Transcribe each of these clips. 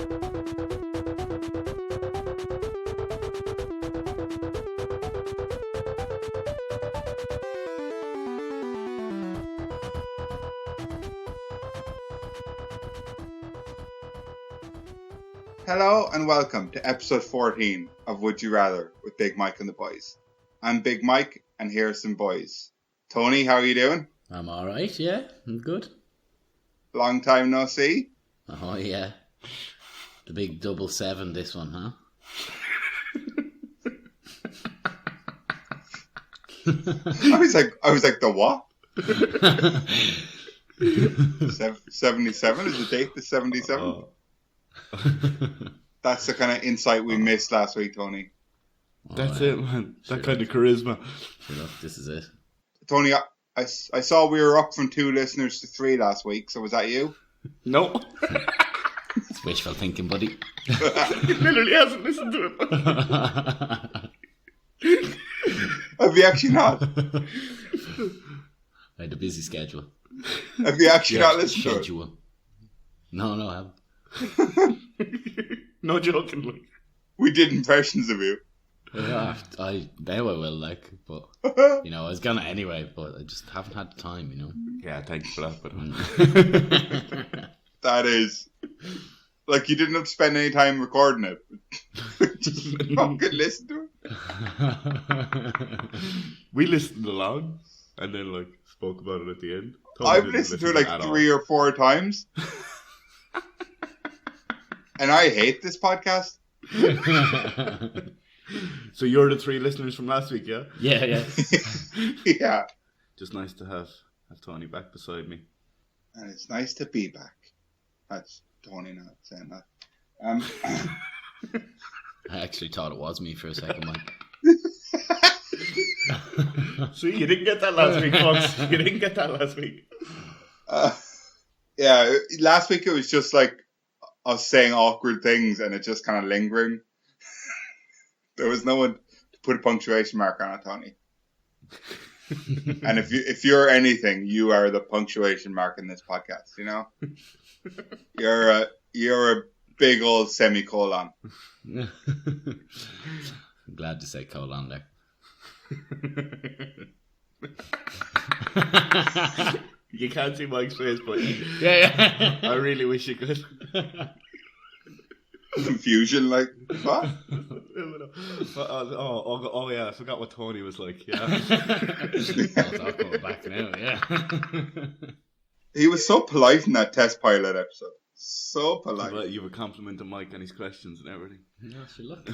Hello and welcome to episode 14 of Would You Rather with Big Mike and the boys. I'm Big Mike and here are some boys. Tony, how are you doing? I'm alright, yeah, I'm good. Long time no see. Oh yeah, the big 7 this one, huh? I was like the what? 77 is the date, the 77? Oh. That's the kind of insight we missed last week, Tony. That's it, man. That kind of charisma. Look, this is it. Tony, I saw we were up from 2 listeners to 3 last week, so was that you? No. It's wishful thinking, buddy. He literally hasn't listened to it. Have you actually not? I had a busy schedule. Have you actually not listened to it? Schedule. No, I haven't. No joking, like. We did impressions of you. Yeah, I will, like, but, you know, I was gonna anyway, but I just haven't had the time, you know. Yeah, thanks for that, but That is, like, you didn't have to spend any time recording it. Just fucking listen to it. we listened along and then, like, spoke about it at the end. I've listened to it like 3 or 4 times. And I hate this podcast. So you're the 3 listeners from last week, yeah? Yeah. Yeah. Just nice to have Tony back beside me. And it's nice to be back. That's Tony not saying that. I actually thought it was me for a second, Mike. See, you didn't get that last week, folks. You didn't get that last week. Yeah, last week it was just like us saying awkward things and it just kind of lingering. There was no one to put a punctuation mark on it, Tony. And if you're anything, you are the punctuation mark in this podcast. You know, you're a big old semicolon. I'm glad to say colon there. You can't see Mike's face, but Yeah. I really wish you could. Confusion, like what? Oh yeah, I forgot what Tony was like. Yeah, I'll go back now. Yeah. He was so polite in that test pilot episode. So polite. You have a compliment to Mike and his questions and everything. Yeah, sure, look.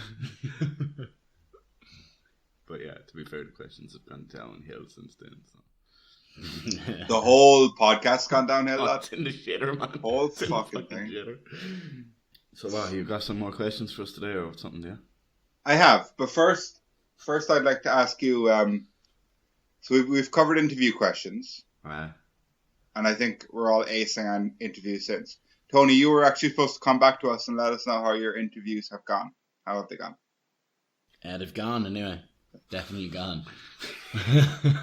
But yeah, to be fair, the questions have gone downhill since then. So. The whole podcast's gone downhill. Oh, it's in the shitter, man. The whole It's in fucking the thing. shitter. So, you got some more questions for us today or something, yeah? I have, but first I'd like to ask you. So we've covered interview questions, and I think we're all acing on interviews since. Tony, you were actually supposed to come back to us and let us know how your interviews have gone. How have they gone? They've gone anyway. Definitely gone.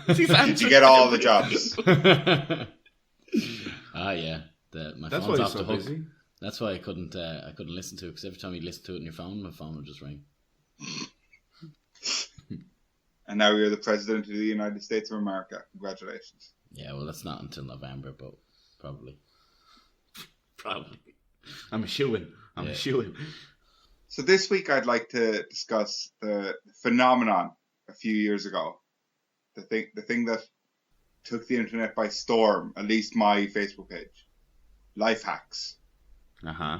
Did you get all the jobs? Yeah. My That's phone's why off you're the so hook. busy. That's why I couldn't listen to it, because every time you listen to it on your phone, my phone would just ring. And now you're the president of the United States of America. Congratulations. Yeah, well, that's not until November, but probably. I'm a shoo-in. A shoo-in. So this week I'd like to discuss the phenomenon a few years ago. The thing that took the internet by storm, at least my Facebook page. Life hacks. Uh-huh.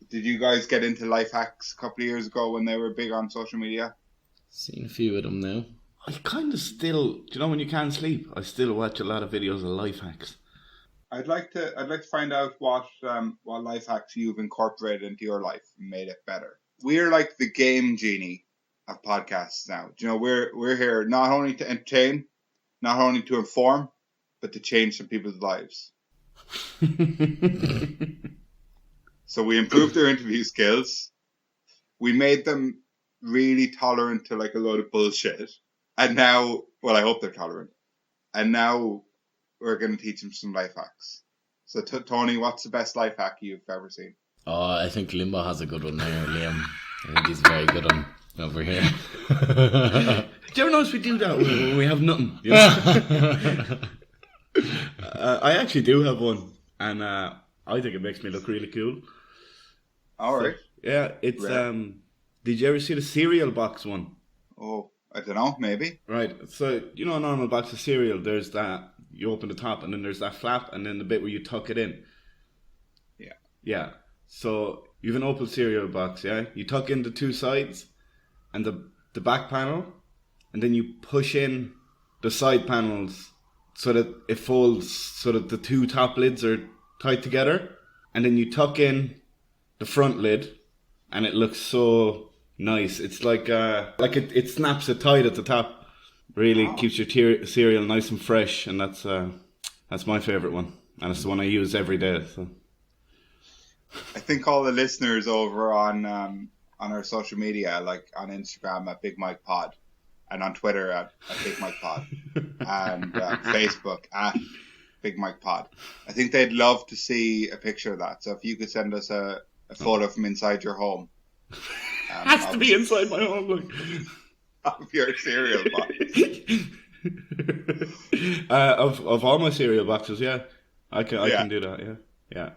Did you guys get into life hacks a couple of years ago when they were big on social media? Seen a few of them now. I kind of still, do you know when you can't sleep? I still watch a lot of videos of life hacks. I'd like to find out what life hacks you've incorporated into your life and made it better. We're like the game genie of podcasts now. Do you know, we're here not only to entertain, not only to inform, but to change some people's lives. So we improved their interview skills. We made them really tolerant to like a load of bullshit. And now, well, I hope they're tolerant. And now we're going to teach them some life hacks. So Tony, what's the best life hack you've ever seen? Oh, I think Limbo has a good one there, Liam. I think he's a very good one over here. Do you ever notice we do that when we have nothing? You know? I actually do have one, and I think it makes me look really cool. All right. Yeah, it's Rare. Did you ever see the cereal box one? Oh, I don't know. Maybe. Right. So you know, a normal box of cereal. There's that you open the top, and then there's that flap, and then the bit where you tuck it in. Yeah. Yeah. So you have an open cereal box. Yeah. You tuck in the two sides, and the back panel, and then you push in the side panels so that it folds, so that the two top lids are tight together, and then you tuck in the front lid, and it looks so nice. It's like it snaps it tight at the top. Really keeps your cereal nice and fresh, and that's my favorite one, and it's the one I use every day. So I think all the listeners over on our social media, like on Instagram at Big Mike Pod, and on Twitter at Big Mike Pod, and Facebook at Big Mike Pod. I think they'd love to see a picture of that. So if you could send us a photo from inside your home. has to be inside my home. Look. Of your cereal box. Of all my cereal boxes, yeah. I can do that, yeah.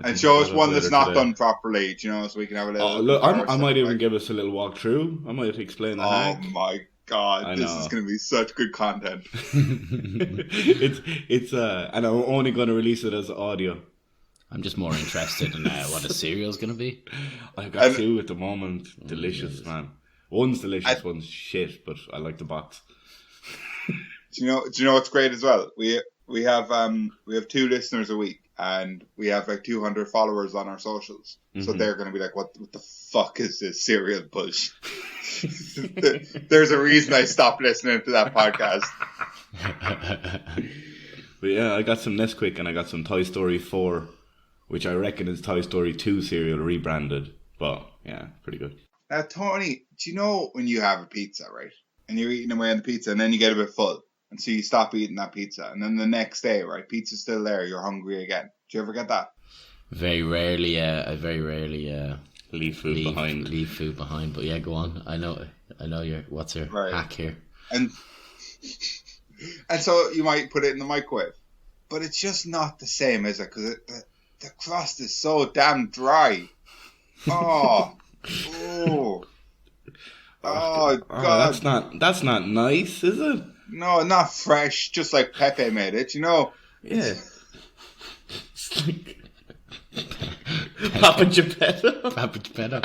And show us one that's not done properly, do you know, so we can have a little... Oh, look, I might even give us a little walkthrough. I might explain the hack. Oh my god, this is going to be such good content. It's and I'm only going to release it as audio. I'm just more interested in what a cereal's going to be. I've got two at the moment. Delicious, man. One's delicious, one's shit, but I like the box. Do you know what's great as well? We have 2 listeners a week, and we have like 200 followers on our socials. Mm-hmm. So they're going to be like, what the fuck is this cereal bullshit? There's a reason I stopped listening to that podcast. But yeah, I got some Nesquik and I got some Toy Story 4, which I reckon is Toy Story 2 cereal rebranded. But yeah, pretty good. Now, Tony, do you know when you have a pizza, right? And you're eating away on the pizza, and then you get a bit full. And so you stop eating that pizza. And then the next day, right, pizza's still there, you're hungry again. Do you ever get that? Very rarely, I very rarely leave food behind. But yeah, go on. I know what's your hack here? And so you might put it in the microwave. But it's just not the same, is it? Because the crust is so damn dry. Oh... Oh God! That's not nice, is it? No, not fresh. Just like Pepe made it, you know. Yeah. It's like Papa Geppetto. Papa Geppetto.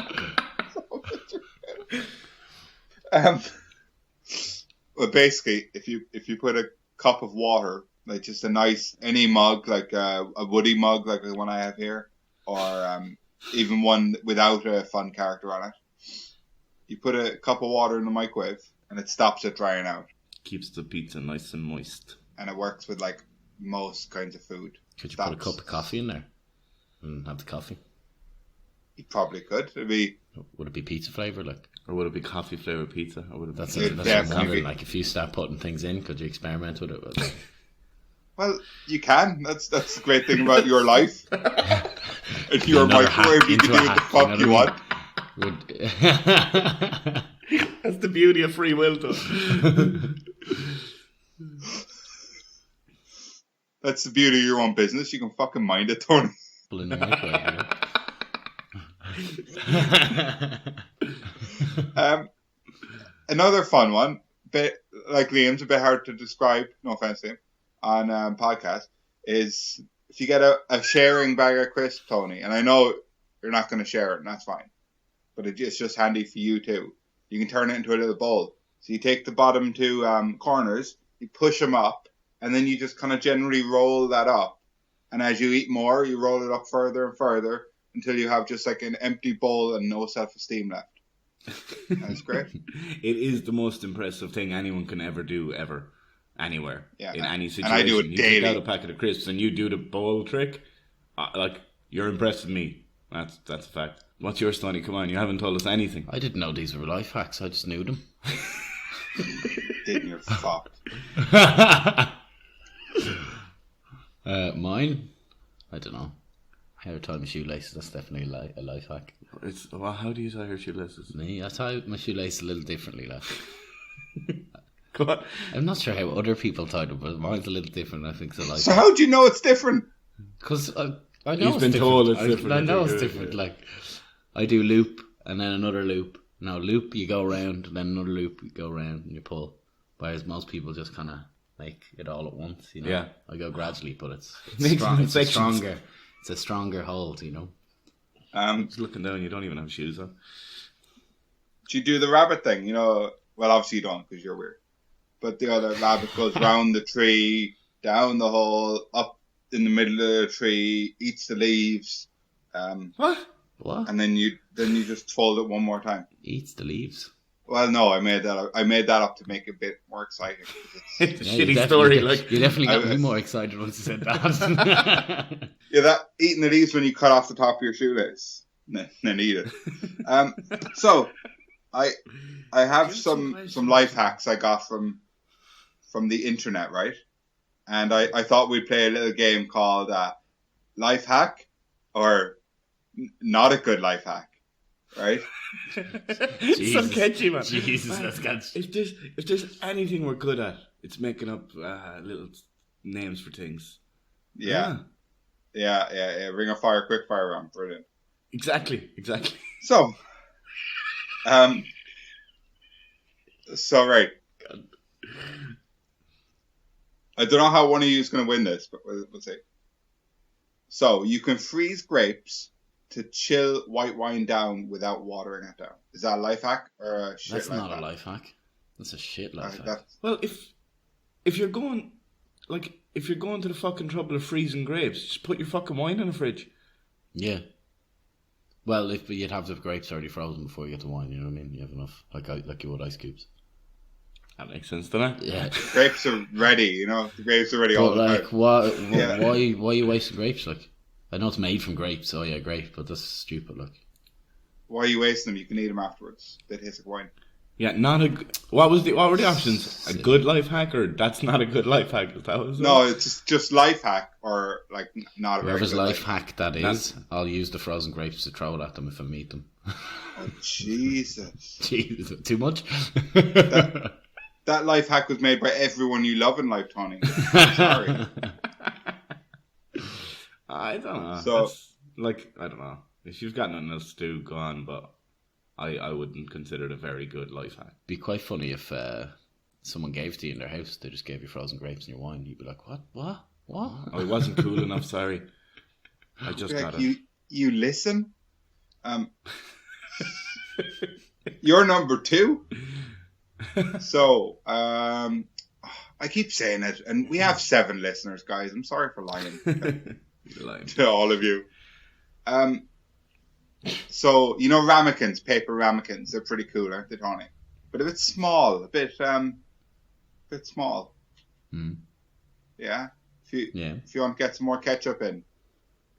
Well, basically, if you put a cup of water, like just a nice any mug, like a woody mug, like the one I have here, or even one without a fun character on it. You put a cup of water in the microwave and it stops it drying out. Keeps the pizza nice and moist. And it works with like most kinds of food. Could you put a cup of coffee in there and have the coffee? You probably could. Would it be pizza flavour, like? Or would it be coffee flavoured pizza? Or would it that's what I'm wondering. Like, if you start putting things in, could you experiment with it? Well, you can. That's the great thing about your life. If you're a microwave, you can do what the fuck you want. That's the beauty of free will, though. That's the beauty of your own business. You can fucking mind it, Tony. In the microwave, another fun one, bit like Liam's, a bit hard to describe. No offense to him. On podcast is if you get a sharing bag of crisps, Tony, and I know you're not going to share it, and that's fine, but it's just handy for you too. You can turn it into a little bowl. So you take the bottom 2 corners, you push them up, and then you just kind of generally roll that up. And as you eat more, you roll it up further and further until you have just like an empty bowl and no self-esteem left. That's great. It is the most impressive thing anyone can ever do, ever. Anywhere, in any situation. And I do it daily. You take out a packet of crisps and you do the bowl trick, like, you're impressed with me. That's a fact. What's yours, Tony? Come on, you haven't told us anything. I didn't know these were life hacks. I just knew them. Didn't you fuck? Mine? I don't know. How to tie my shoelaces, that's definitely a life hack. How do you tie your shoelaces? Me, I tie my shoelaces a little differently, like. Go on. I'm not sure how other people tie them, but mine's a little different. I think so. Like, So how do you know it's different? because I know He's it's been different. told it's different. I know I it's think, different. yeah. Like, I do loop and then another loop. Now loop, you go around, and then another loop, you go around and you pull. Whereas most people just kind of make it all at once. You know. Yeah. I go gradually, but it's Makes strong. It's a sections. stronger. It's a stronger hold. You know. Just looking down, you don't even have shoes on. Do you do the rabbit thing? You know, well, obviously you don't because you're weird. But the other rabbit goes round the tree, down the hole, up in the middle of the tree, eats the leaves, What? What? and then you just fold it one more time. Eats the leaves. Well, no, I made that up. I made that up to make it a bit more exciting. 'Cause It's a Yeah, you shitty def- story. you de- Like you definitely got I- me more excited once you said that. Yeah, that eating the leaves when you cut off the top of your shoelace, and then eat it. So I have Give some some questions. life hacks I got from the internet, right? And I thought we'd play a little game called Life Hack or Not a Good Life Hack, right? It's so catchy, man. Jesus, Man, that's catchy. If there's anything we're good at, it's making up little names for things. Yeah. Ring of Fire, quick fire round, brilliant. Exactly. So, right. I don't know how one of you is going to win this, but we'll see. So, you can freeze grapes to chill white wine down without watering it down. Is that a life hack or a shit That's life not hack? a life hack. That's a shit life hack. That's, Well, if you're going to the fucking trouble of freezing grapes, just put your fucking wine in the fridge. Yeah. Well, if you'd have the grapes already frozen before you get the wine, you know what I mean? You have enough, like you would ice cubes. That makes sense, doesn't it? Yeah. grapes are ready, you know? The grapes are ready all But the like, time. Yeah. why are you wasting grapes? Like, I know it's made from grapes. Oh yeah, great, but that's stupid. Like, Why are you wasting them? You can eat them afterwards. They taste like wine. Yeah, what were the options? A good life hack or that's not a good life hack? Is that what it was? No, it's just life hack or like not a very whoever's good life hack that is, That's- I'll use the frozen grapes to throw it at them if I meet them. Oh, Jesus. Jesus, too much? That life hack was made by everyone you love in life, Tony. Sorry. I don't know. So- I don't know. If you've got nothing else to do, go on, but I wouldn't consider it a very good life hack. Be quite funny if someone gave it to you in their house. They just gave you frozen grapes and your wine. You'd be like, what? Oh, it wasn't cool enough, sorry. I just Like, got it. you listen? You're number 2. So, I keep saying it, and we have 7 listeners, guys. I'm sorry for lying You're lying. to all of you. So, you know ramekins, paper ramekins, they're pretty cool, aren't they, Tony? But a bit small, a bit small. Hmm. Yeah? Yeah. If you want to get some more ketchup in,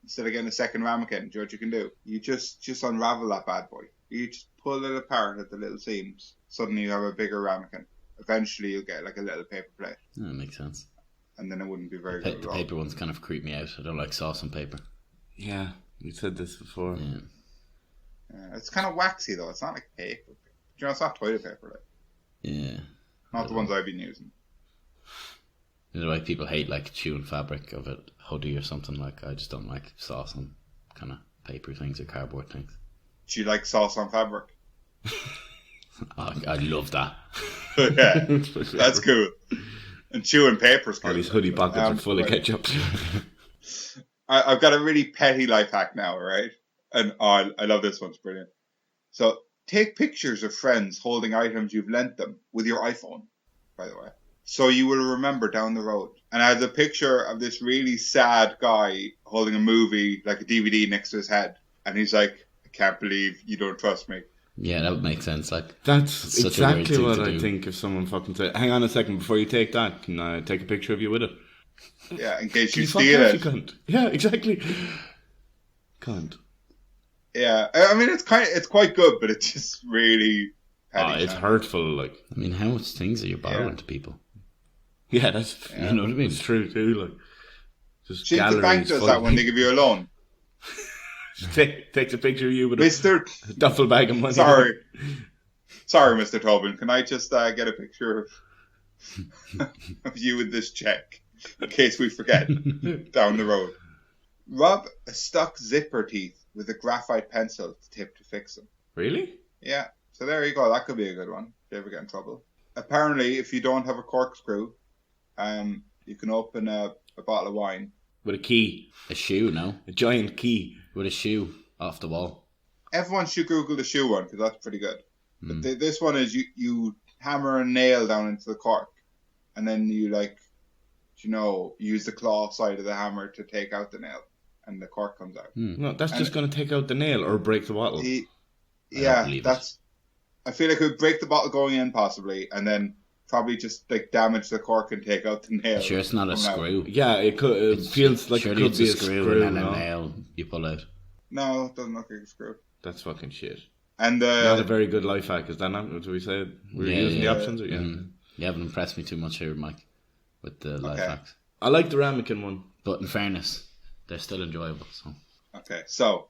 instead of getting a second ramekin, do you know what you can do? You just unravel that bad boy. You just pull it apart at the little seams. Suddenly you have a bigger ramekin. Eventually you'll get like a little paper plate. That makes sense. And then it wouldn't be very The good at all. paper ones kind of creep me out. I don't like sauce on paper. Yeah, we said this before. Yeah. It's kind of waxy though. It's not like paper. You know, it's not toilet paper. Like. Yeah. Not the ones I've been using. You know, like people hate like chewing fabric of a hoodie or something. Like, I just don't like sauce on kind of paper things or cardboard things. Do you like sauce on fabric? I love that. Yeah, that's cool. And chewing paper's cool. All these hoodie pockets are full of right. ketchup. I've got a really petty life hack now, right? And I love this one. It's brilliant. So take pictures of friends holding items you've lent them with your iPhone, by the way. So you will remember down the road. And I had a picture of this really sad guy holding a movie, like a DVD next to his head. And he's like, I can't believe you don't trust me. Yeah, that would make sense. Like, That's such a weird exactly thing what to I do. think if someone fucking said, hang on a second, before you take that, can I take a picture of you with it? Yeah, in case Can you fuck steal off, it. you cunt. Yeah, exactly. Cunt. Yeah, I mean, it's quite good, but it's just really petty. It's man. hurtful, like. I mean, how much things are you borrowing to people? Yeah, that's You know what I mean? it's true too, like. Just See, the bank galleries does full that of when they give you a loan. Takes a picture of you with Mister. a duffel bag of money. Sorry, Mr. Tobin. Can I just get a picture of you with this check in case we forget down the road? Rub a stuck zipper teeth with a graphite pencil tip to fix them. Really? Yeah. So there you go. That could be a good one if you ever get in trouble. Apparently, if you don't have a corkscrew, you can open a bottle of wine. With a key. A shoe, no? A giant key. With a shoe off the wall. Everyone should Google the shoe one because that's pretty good. But this one is you hammer a nail down into the cork and then you use the claw side of the hammer to take out the nail and the cork comes out. No, that's just going to take out the nail or break the bottle. I feel like it would break the bottle going in possibly and then probably just damage the cork and take out the nail. Sure, it's not a screw. Yeah, it could. It feels like surely it could be a screw and then a nail you pull out. No, it doesn't look like a screw. That's fucking shit. And not a very good life hack. Is that not what we said? We're using the options? Or, You haven't impressed me too much here, Mike, with the life hacks. I like the ramekin one. But in fairness, they're still enjoyable. So. Okay, so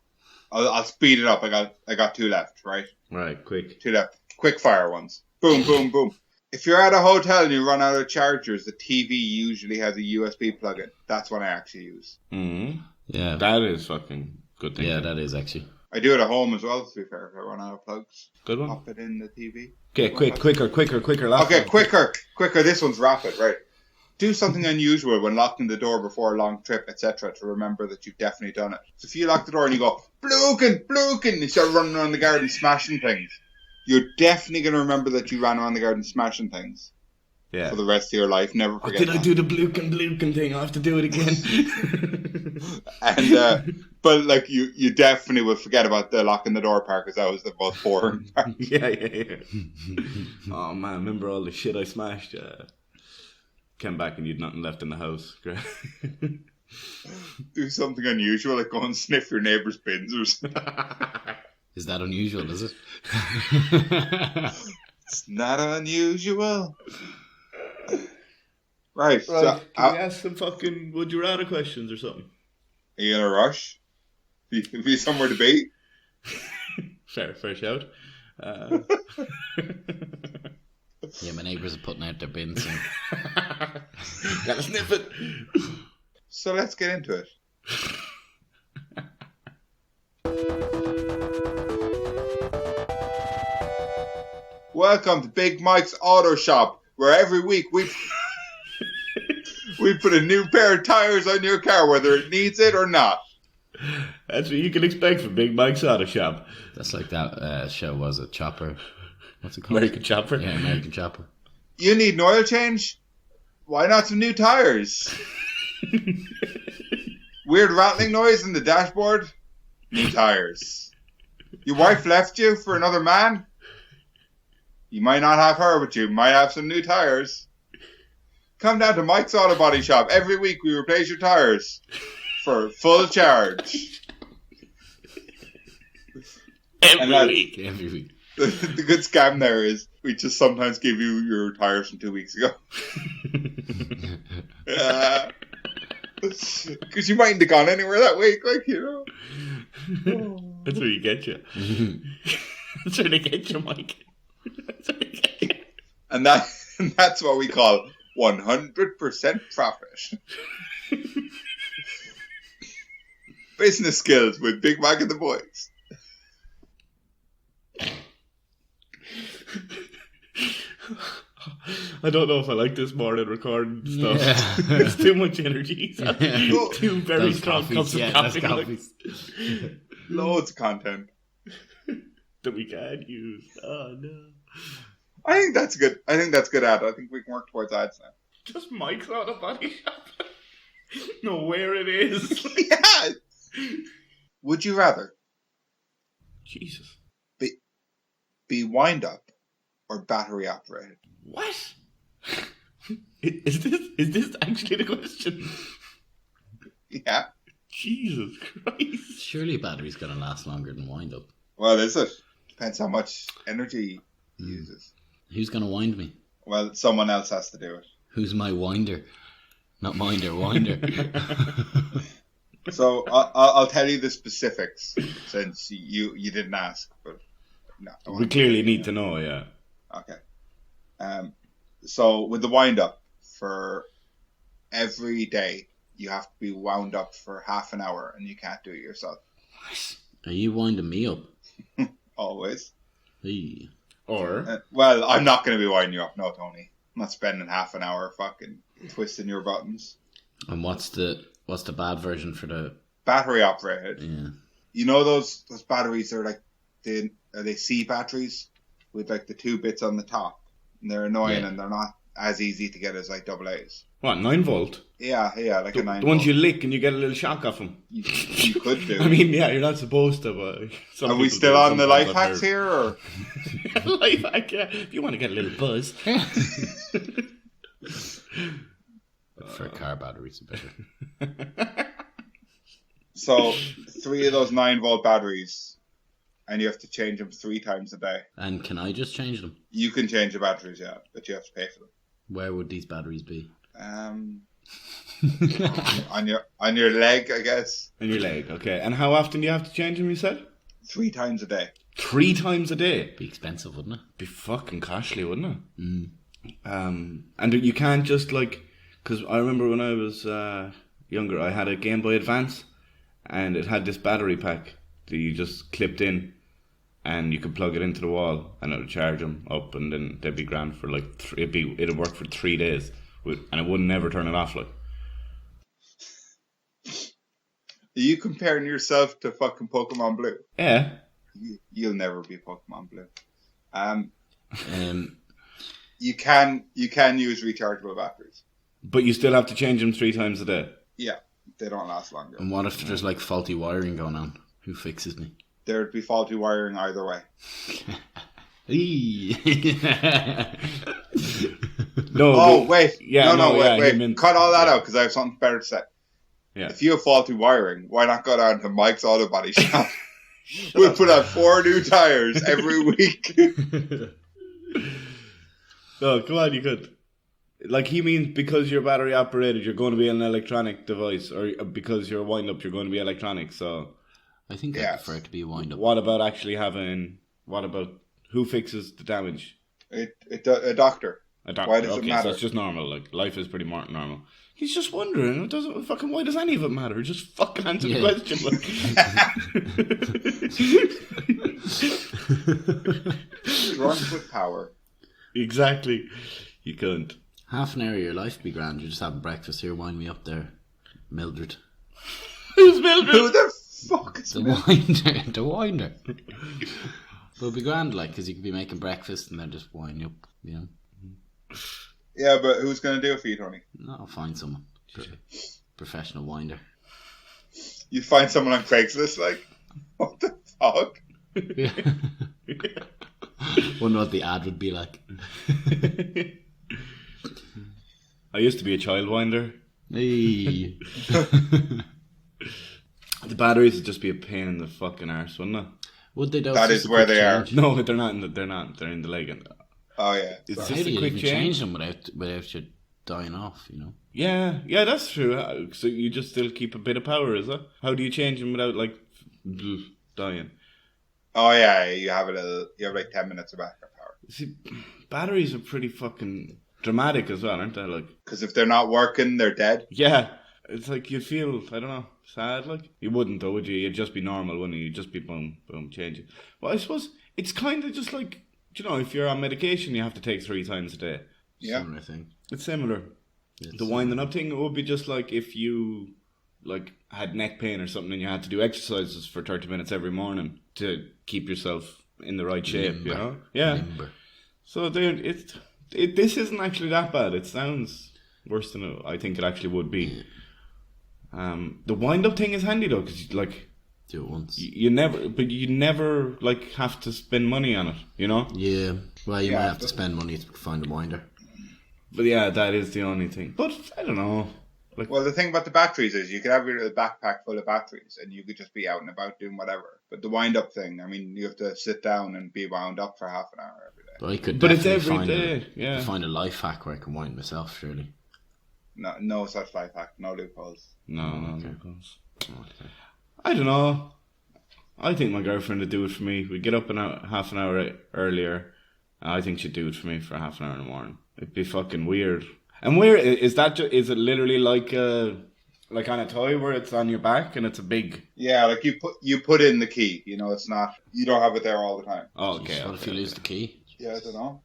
I'll speed it up. I got 2 left, right? Right, quick. 2 left. Quick fire ones. Boom, boom, boom. If you're at a hotel and you run out of chargers, the TV usually has a USB plug-in. That's what I actually use. Mm-hmm. Yeah. That is fucking good thing. Yeah, that is actually. I do it at home as well, to be fair. If I run out of plugs. Good one. Pop it in the TV. Okay, quicker. Okay, quicker. This one's rapid, right? Do something unusual when locking the door before a long trip, etc. to remember that you've definitely done it. So if you lock the door and you go, Blookin', and you start running around the garden smashing things, you're definitely going to remember that you ran around the garden smashing things. Yeah. For the rest of your life. Never forget Did I do the blookin' thing? I have to do it again. And but you definitely will forget about the locking the door part because that was the most boring part. Yeah. Oh man, remember all the shit I smashed? Came back and you'd nothing left in the house. Great. Do something unusual like go and sniff your neighbour's bins or something. Is that unusual, is it? It's not unusual. Right. So, Can we ask some fucking would you rather questions or something? Are you in a rush? Be somewhere to be? Fair shout. Yeah, my neighbours are putting out their bins. And... Gotta sniff it. So let's get into it. Welcome to Big Mike's Auto Shop, where every week we put a new pair of tires on your car, whether it needs it or not. That's what you can expect from Big Mike's Auto Shop. That's like that show, was it? Chopper. What's it called? American Chopper? Yeah, American Chopper. You need an oil change? Why not some new tires? Weird rattling noise in the dashboard? New tires. Your wife left you for another man? You might not have her, but you might have some new tires. Come down to Mike's Auto Body Shop. Every week we replace your tires for full charge. Every week. The good scam there is we just sometimes give you your tires from 2 weeks ago. Because you mightn't have gone anywhere that week, That's where you get you. That's where they get you, Mike. And that's what we call 100% profit. Business skills with Big Mac and the boys. I don't know if I like this more than recording stuff. Yeah. It's too much energy. Two very strong cups of coffee. Loads of content that we can't use. Oh no. I think that's good. I think we can work towards ads now. Just Mike's Auto Body Shop. Know where it is. Yeah. Would you rather? Jesus. Be wind up or battery operated? What? Is this actually the question? Yeah. Jesus Christ. Surely battery's gonna last longer than wind up. Well, is it? Depends how much energy he uses. Who's gonna wind me? Well, someone else has to do it. Who's my winder? Not minder, winder. So I'll tell you the specifics since you didn't ask, but no, I We want clearly need to know, yeah. Okay. So with the wind up, for every day you have to be wound up for half an hour, and you can't do it yourself. Are you winding me up? Always. Hey. Or Well, I'm not going to be winding you up, no, Tony. I'm not spending half an hour fucking twisting your buttons. And what's the bad version for the? Battery operated. Yeah. You know those batteries are like are they C batteries with like the 2 bits on the top, and they're annoying and they're not as easy to get as like AA's. what, 9-volt? Yeah, like a 9 The ones volt. you lick and you get a little shock off them. You could do. I mean, yeah, you're not supposed to, but some Are we people still do. on the Sometimes life I've hacks heard. here, or Life hack, yeah. If you want to get a little buzz. For car batteries, better. so 3 of those 9-volt batteries, and you have to change them 3 times a day. And can I just change them? You can change the batteries, yeah, but you have to pay for them. Where would these batteries be? On your leg, I guess. On your leg, okay. And how often do you have to change them, you said? 3 times a day. 3 times a day? Be expensive, wouldn't it? Be fucking costly, wouldn't it? Mm. And you can't just like, because I remember when I was younger, I had a Game Boy Advance, and it had this battery pack that you just clipped in, and you could plug it into the wall, and it would charge them up, and then they'd be grand for like it'd work for 3 days, and it wouldn't never turn it off. Like, Are you comparing yourself to fucking Pokemon Blue? yeah, You'll never be Pokemon Blue. Um, You can use rechargeable batteries. but you still have to change them 3 times a day. Yeah, they don't last longer. and what if there's like faulty wiring going on? Who fixes me? There'd be faulty wiring either way. No. Oh, but- wait. Yeah, Wait. he meant- Cut all that yeah. out, because I have something better to say. Yeah. If you have faulty wiring, why not go down to Mike's Auto Body Shop? We'll put out 4 new tires every week. No, come on, you could. Like, he means because you're battery operated, you're going to be an electronic device, or because you're wind up, you're going to be electronic. So, I think I Yes. prefer it to be a wind up. what about actually having? What about who fixes the damage? A doctor. A doctor. Why does it Okay, matter? so it's just normal. Like, life is pretty normal. He's just wondering. It doesn't fucking. Why does any of it matter? Just fucking answer the Yeah. question. Drunk with power. Exactly. You couldn't. Half an hour of your life be grand. You're just having breakfast here. Wind me up there, Mildred. Who's Mildred? Who the fuck is The Mildred? winder. The winder. But it'd be grand, like, because you could be making breakfast and then just wind you up. You know. Yeah, but who's going to do it for you, Tony? No, I'll find someone. Professional winder. You find someone on Craigslist, like, what the fuck? Yeah. Wonder what the ad would be like. I used to be a child winder. Hey. The batteries would just be a pain in the fucking arse, wouldn't it? Would they? That is where they are. No, they're not. They're not. They're in the leg. Oh, yeah. It's Sorry. How just do a you quick even change. change them without you dying off? You know. Yeah, that's true. So you just still keep a bit of power, is it? How do you change them without like dying? Oh, yeah, you have like 10 minutes of backup power. See, batteries are pretty fucking dramatic as well, aren't they? Like, Because if they're not working, they're dead. yeah, it's like you'd feel, I don't know, sad. Like, you wouldn't though, would you? You'd just be normal, wouldn't you? You'd just be boom, boom, changing. Well, I suppose it's kind of just like, you know, if you're on medication, you have to take 3 times a day. Yeah. Similar thing. It's similar. The winding up thing, it would be just like if you like had neck pain or something and you had to do exercises for 30 minutes every morning to keep yourself in the right shape, you know? Yeah. Limber. So this isn't actually that bad. It sounds worse than I think it actually would be. The wind up thing is handy though, because like Do it once. you never like have to spend money on it, you know? Yeah. Well, you Yeah, might have to but- spend money to find a winder. But yeah, that is the only thing. But I don't know. Well, the thing about the batteries is you could have your little backpack full of batteries and you could just be out and about doing whatever. But the wind up thing, I mean, you have to sit down and be wound up for half an hour every day. But I could. But it's definitely every find day, yeah. find a life hack where I can wind myself. Surely. No such life hack, no loopholes. No, Okay. no. I don't know. I think my girlfriend would do it for me. We'd get up half an hour earlier. I think she'd do it for me for half an hour in the morning. It'd be fucking weird. And where is that? Is it literally like on a toy where it's on your back and it's a big? Yeah, like you put in the key. You know, it's not. You don't have it there all the time. Oh, okay. What if you lose the key? Yeah, I don't know.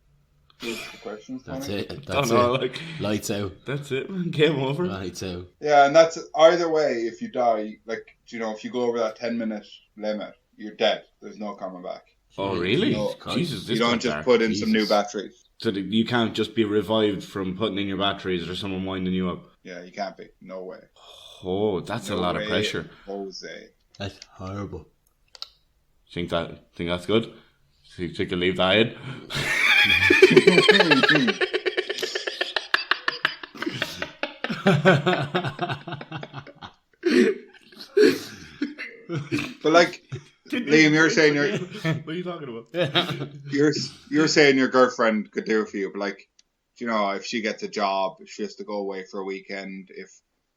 Here's the questions. That's Tony. it. That's it. Like, Lights out. that's it. Game over. Lights out. Yeah, and that's either way. If you die, like if you go over that 10-minute limit, you're dead. There's no coming back. Oh, really? No. Jesus, You don't just put in some new batteries. So you can't just be revived from putting in your batteries or someone winding you up. Yeah, you can't be. No way. Oh, that's a lot of pressure. Jose. That's horrible. Think that's good? Think you can leave that in? But like, Liam, you're saying what are you talking about? you're saying your girlfriend could do it for you, but like, if she gets a job, if she has to go away for a weekend, if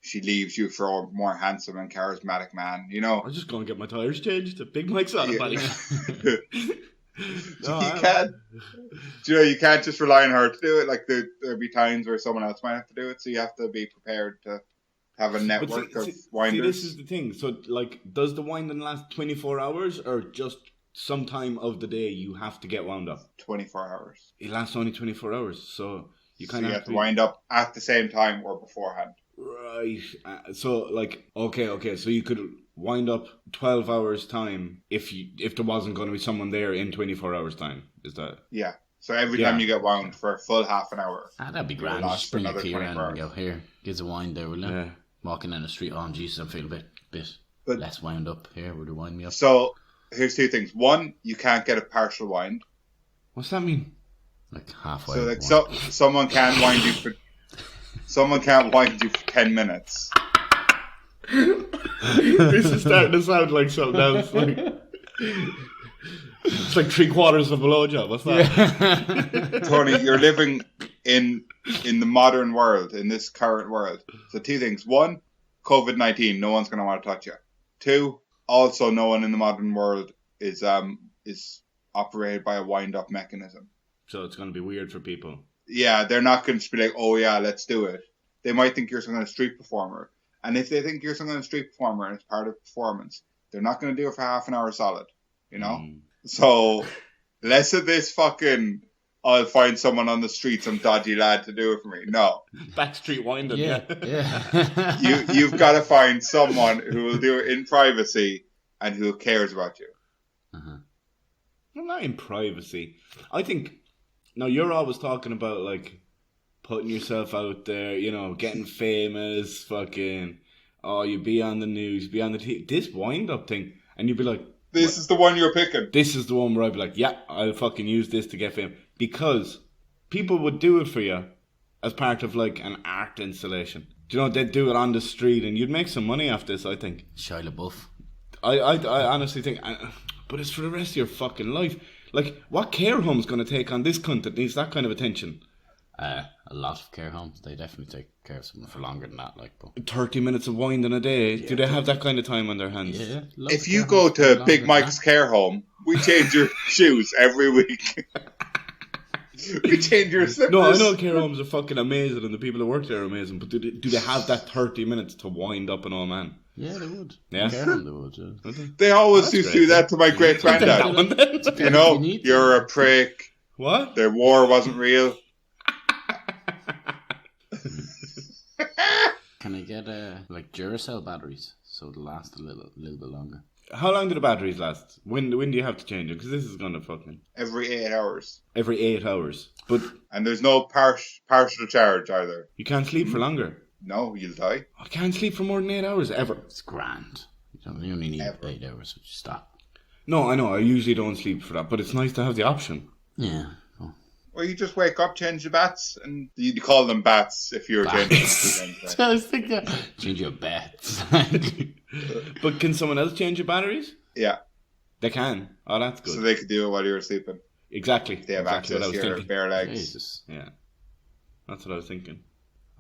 she leaves you for a more handsome and charismatic man, I'm just going to get my tires changed. The Big Mike's on it, buddy. You can't just rely on her to do it. Like there'll be times where someone else might have to do it, so you have to be prepared to have a network of winders. This is the thing. So, like, does the winding last 24 hours or just some time of the day you have to get wound up? 24 hours. It lasts only 24 hours, so you kind of have to wind up at the same time or beforehand. Right. So, like, okay. So you could wind up 12 hours time if there wasn't going to be someone there in 24 hours time. Is that? Yeah. So every time you get wound for a full half an hour. That'd be grand. Just bring your key around and go, here, gives a wind there, will you? Yeah. Walking down the street, oh Jesus, I feel a bit less wound up. Here, would you wind me up? So here's two things. One, you can't get a partial wind. What's that mean? Like halfway. So like someone can't wind you for 10 minutes. This is starting to sound like something else. It's like 3/4 of a blowjob. What's that? Yeah. Tony, you're living in the modern world, in this current world. So two things. One, COVID-19, no one's going to want to touch you. Two, also no one in the modern world is operated by a wind-up mechanism. So it's going to be weird for people. Yeah, they're not going to be like, oh yeah, let's do it. They might think you're some kind of street performer. And if they think you're some kind of street performer and it's part of the performance, they're not going to do it for half an hour solid, So, less of this fucking, I'll find someone on the street, some dodgy lad to do it for me. No. Backstreet winding. Yeah. You've got to find someone who will do it in privacy and who cares about you. Uh-huh. Well, not in privacy. I think, now you're always talking about, like, putting yourself out there, getting famous, fucking, you be on the news, be on the TV. This wind-up thing, and you'd be like, This is the one you're picking. This is the one where I'd be like, yeah, I'll fucking use this to get fame. Because people would do it for you as part of, like, an art installation. They'd do it on the street, and you'd make some money off this, I think. Shia LaBeouf. I honestly think, but it's for the rest of your fucking life. Like, what care home's going to take on this cunt that needs that kind of attention? A lot of care homes, they definitely take care of someone for longer than that. 30 minutes of winding a day. Yeah. Do they have that kind of time on their hands? Yeah. If you go to Big Mike's care home, we change your shoes every week. We change your slippers. No, I know care homes are fucking amazing and the people that work there are amazing, but do they have that 30 minutes to wind up an old man? Yeah, they would. Yeah? Care home, they would. Yeah. They always used to do that to my great granddad. You're a prick. What? The war wasn't real. Can I get Duracell batteries so it'll last a little bit longer? How long do the batteries last? When do you have to change them? Because this is going to fucking... Every 8 hours. Every 8 hours. And there's no partial charge either. You can't sleep for longer? No, you'll die. I can't sleep for more than 8 hours, ever. It's grand. You only need 8 hours, so just stop. No, I know. I usually don't sleep for that, but it's nice to have the option. Yeah. Or you just wake up, change the bats, and you call them bats if you're changing them. I was thinking, change your bats. But can someone else change your batteries? Yeah. They can. Oh, that's good. So they could do it while you were sleeping. Exactly. They have access to your bare legs. Jesus. Yeah. That's what I was thinking.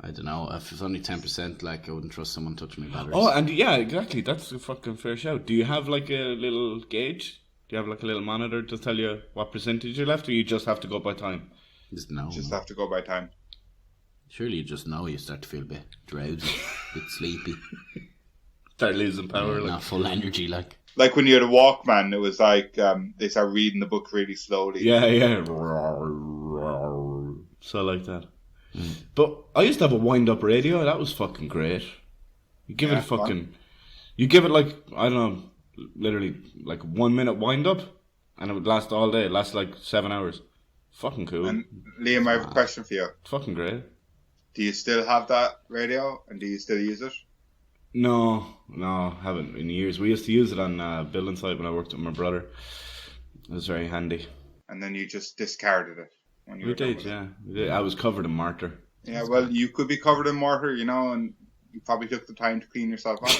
I don't know. If it's only 10%, like I wouldn't trust someone touching my batteries. Oh, and yeah, exactly. That's a fucking fair shout. Do you have like a little gauge? Do you have like a little monitor to tell you what percentage you're left, or you just have to go by time? Just know. Just have to go by time. Surely you just know. You start to feel a bit drowsy, a bit sleepy. Start losing power. Not full energy, like. Like when you had a Walkman, it was like they start reading the book really slowly. Yeah. So like that. But I used to have a wind-up radio. That was fucking great. You give it a fucking... You give it like, I don't know, literally like 1 minute wind-up, and it would last all day. It lasts like 7 hours. Fucking cool. And Liam, I have a question for you. Fucking great. Do you still have that radio, and do you still use it? No, haven't in years. We used to use it on building site when I worked with my brother. It was very handy. And then you just discarded it when you We were done did, with yeah. We did. I was covered in mortar. Yeah, well, you could be covered in mortar, you know, and you probably took the time to clean yourself up.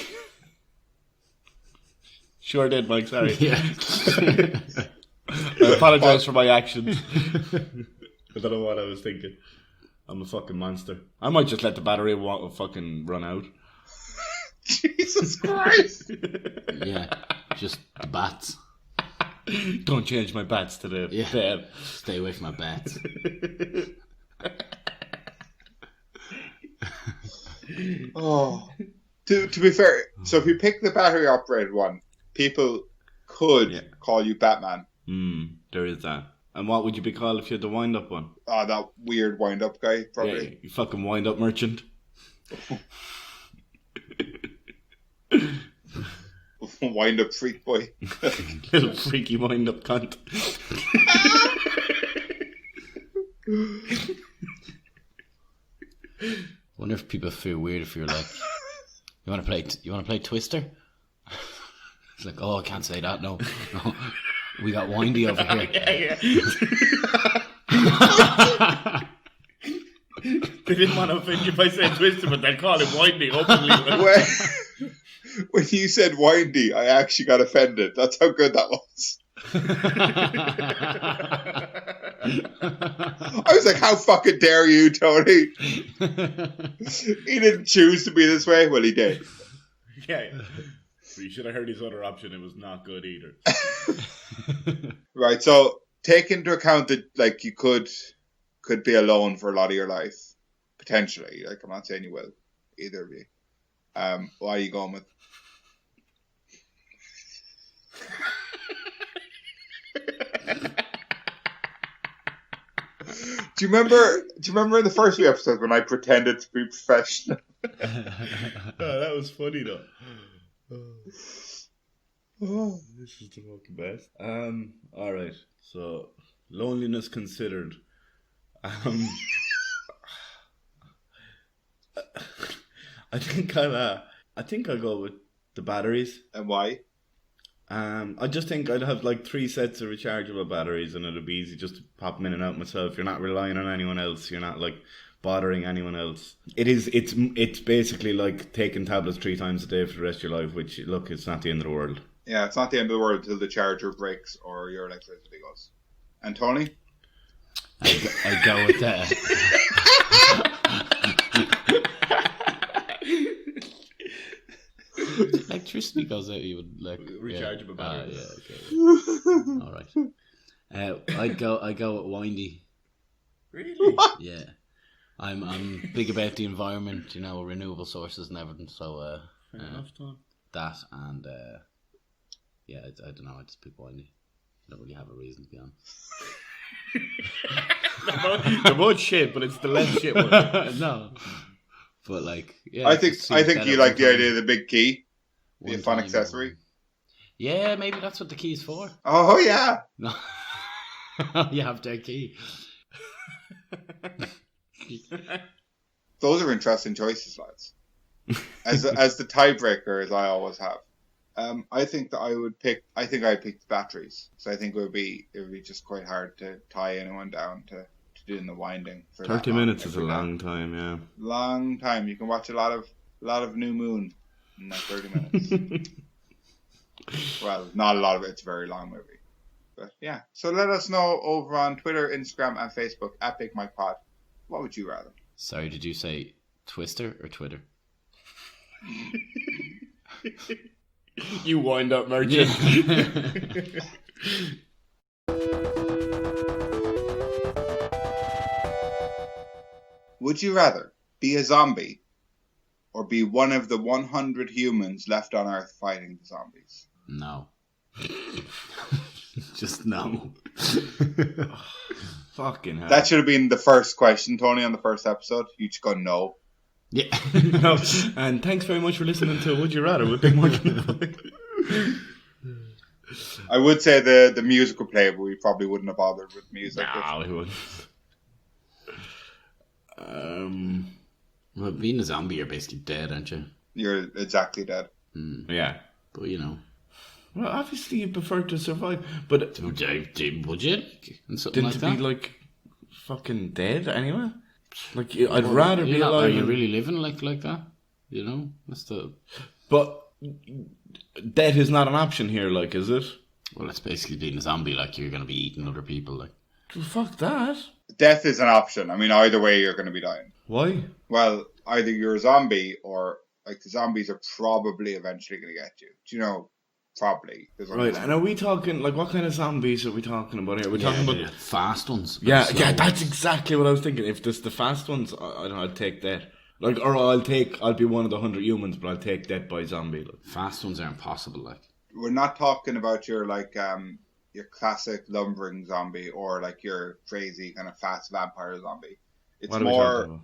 Sure did, Mike, sorry. Yeah. I apologise for my actions. I don't know what I was thinking. I'm a fucking monster. I might just let the battery fucking run out. Jesus Christ! Yeah, just the bats. Don't change my bats to the bed. Stay away from my bats. Oh. To be fair, so if you pick the battery operated one, people could call you Batman. There is that. And what would you be called if you had the wind up one? Oh, that weird wind up guy, probably. Yeah, you fucking wind up merchant. Wind up freak boy. Little freaky wind up cunt. Wonder if people feel weird if you're like, you want to play Twister? It's like, oh, I can't say that. No. We got Windy over here. Yeah. They didn't want to offend you by saying Twister, but they call him Windy openly. When you said windy, I actually got offended. That's how good that was. I was like, how fucking dare you, Tony? He didn't choose to be this way. Well, he did. Yeah. But you should have heard his other option. It was not good either. Right, so take into account that like you could be alone for a lot of your life. Potentially. Like, I'm not saying you will. Either of you. What are you going with? Do you remember in the first few episodes when I pretended to be professional? Oh, that was funny though. Oh, this is the fucking best. Alright. So loneliness considered. I think I'll go with the batteries. And why? I just think I'd have like 3 sets of rechargeable batteries, and it'd be easy just to pop them in and out myself. You're not relying on anyone else. You're not like bothering anyone else. It's basically like taking tablets 3 times a day for the rest of your life. Which, look, it's not the end of the world. Yeah, it's not the end of the world until the charger breaks or your electricity goes. And Tony? I go with that. Electricity goes out, you would like rechargeable battery. Okay. All right. I go with windy. Really? Yeah. I'm big about the environment, you know, renewable sources and everything. So fair enough, Tom. That and I don't know. I just pick windy. I don't really have a reason to be honest. They're both shit, but it's the less shit one. No. But like, yeah, I think you like the idea of the big key, be a fun accessory. Yeah, maybe that's what the key's for. Oh yeah. No, you have their key. Those are interesting choices, lads. As the tiebreaker, as I always have. I think that I'd pick the batteries. So I think it would be just quite hard to tie anyone down to doing the winding for 30 minutes is a long time, yeah. Long time. You can watch a lot of New Moon in that 30 minutes. Well, not a lot of it. It's a very long movie. But yeah. So let us know over on Twitter, Instagram and Facebook @BigMikePod. What would you rather? Sorry, did you say Twister or Twitter? You wind up merchant. Would you rather be a zombie or be one of the 100 humans left on Earth fighting the zombies? No. Just no. Fucking hell. That should have been the first question, Tony, on the first episode. You just go no. Yeah. No. And thanks very much for listening to Would You Rather with Big Morgan. I would say the music would play, but we probably wouldn't have bothered with music. No, we wouldn't. Well, being a zombie, you're basically dead, aren't you? You're exactly dead. Yeah. But, you know. Well, obviously you prefer to survive, but Would you? And something didn't like to that? be like fucking dead anyway? Like I'd rather be You're not- alive. Are you really living like that? You know? That's the... But death is not an option here, like, is it? Well, it's basically being a zombie, like you're going to be eating other people. Like, Well, fuck that. Death is an option. I mean, either way, you're going to be dying. Why? Well, either you're a zombie or, like, the zombies are probably eventually going to get you. Do you know? Probably. There's only Right, one. and are we talking, like, what kind of zombies are we talking about here? We're talking about... the fast ones. Yeah, Slow yeah, ones. that's exactly what I was thinking. If there's the fast ones, I'd take that. Like, or I'll be one of the 100 humans, but I'll take that by zombie. Like. Fast ones are impossible. Like, We're not talking about your, like, your classic lumbering zombie or, like, your crazy kind of fast vampire zombie. It's What are we more... talking about?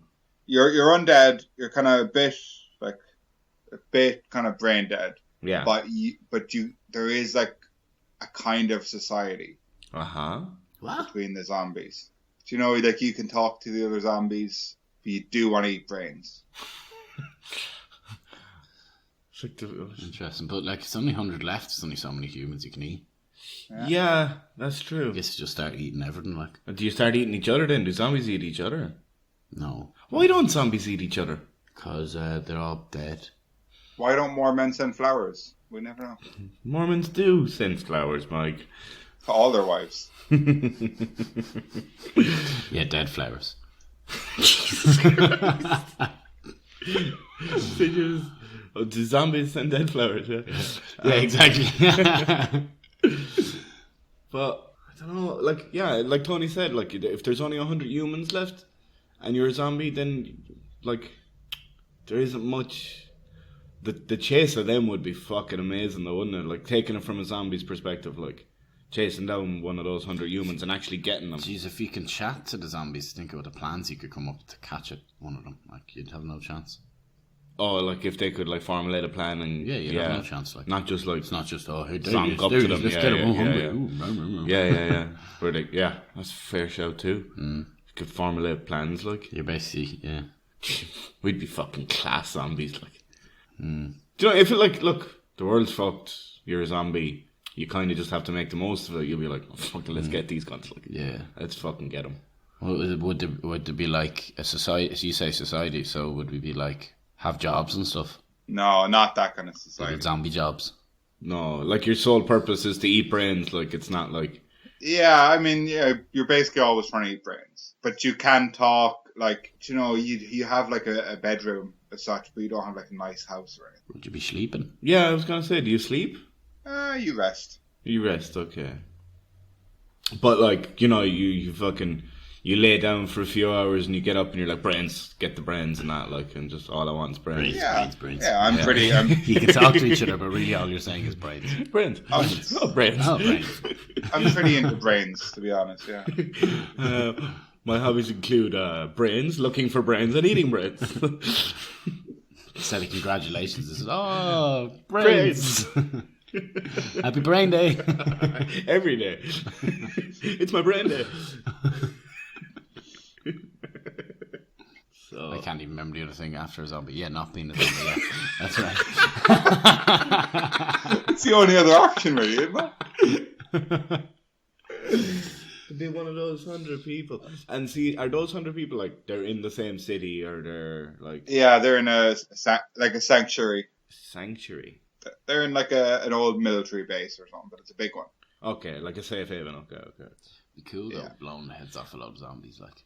You're undead. You're kind of a bit kind of brain dead. Yeah. But there is like a kind of society Uh-huh. what? between the zombies. Do you know, like you can talk to the other zombies, but you do want to eat brains. It's like Interesting. But, like, it's only 100 left. There's only so many humans you can eat. yeah, that's I true. guess you just start eating everything, like. Do you start eating each other then? Do zombies eat each other? No. Why don't zombies eat each other? Because they're all dead. Why don't more men send flowers? We never know. Mormons do send flowers, Mike. To all their wives. Yeah, dead flowers. Do zombies send dead flowers? Yeah, Yeah, exactly. But I don't know. Like, yeah, like Tony said, like if there's only 100 humans left, and you're a zombie, then like there isn't much. The chase of them would be fucking amazing, though, wouldn't it? Like taking it from a zombie's perspective, like chasing down one of those 100 humans and actually getting them. Jeez, if you can chat to the zombies, think about the plans you could come up to catch it, one of them. Like, you'd have no chance. Oh, like if they could like formulate a plan and Yeah, you'd have no chance. Like, not just like it's not just, oh, hey, Song there up he is, to them, let's yeah, get him yeah, all yeah, hungry. yeah. Ooh, rum, rum, rum. yeah. Where they, yeah, that's a fair shout too. You could formulate plans like. You're basically, yeah. We'd be fucking class zombies, like. Do you know, if it like, look, the world's fucked, you're a zombie, you kind of just have to make the most of it. You'll be like, oh, fucking, let's get these guns, like, Yeah. let's fucking get them. Well, would there be like a society, as you say society, so would we be like, have jobs and stuff? No, not that kind of Like society. zombie jobs? No, like your sole purpose is to eat brains, like it's not like. Yeah, I mean, yeah, you're basically always trying to eat brains. But you can talk, like, you know, you have like a bedroom as such, but you don't have like a nice house or anything. Would you be sleeping? Yeah, I was gonna say, do you sleep? You rest. You rest, okay. But like, you know, you fucking you lay down for a few hours and you get up and you're like, brains, get the brains and that, like, and just all I want is brains. Brains. Yeah, I'm pretty. You can talk to each other, but really all you're saying is brains. Brains. Oh, brains. Oh, brains. I'm pretty into brains, to be honest. Yeah. My hobbies include brains, looking for brains, and eating brains. Instead of congratulations, this is, oh, brains. Happy brain day. Every day. It's my brain day. So I can't even remember the other thing after a zombie. Yeah, not being a zombie. Yeah, that's right. It's the only other option, really, isn't it? to be one of those 100 people. And see, are those 100 people like they're in the same city or they're like Yeah, they're in a sanctuary. sanctuary? They're in like an old military base or something, but it's a big one. Okay, like a safe haven. Okay. Be cool though, Yeah. blowing the heads off a lot of zombies, like.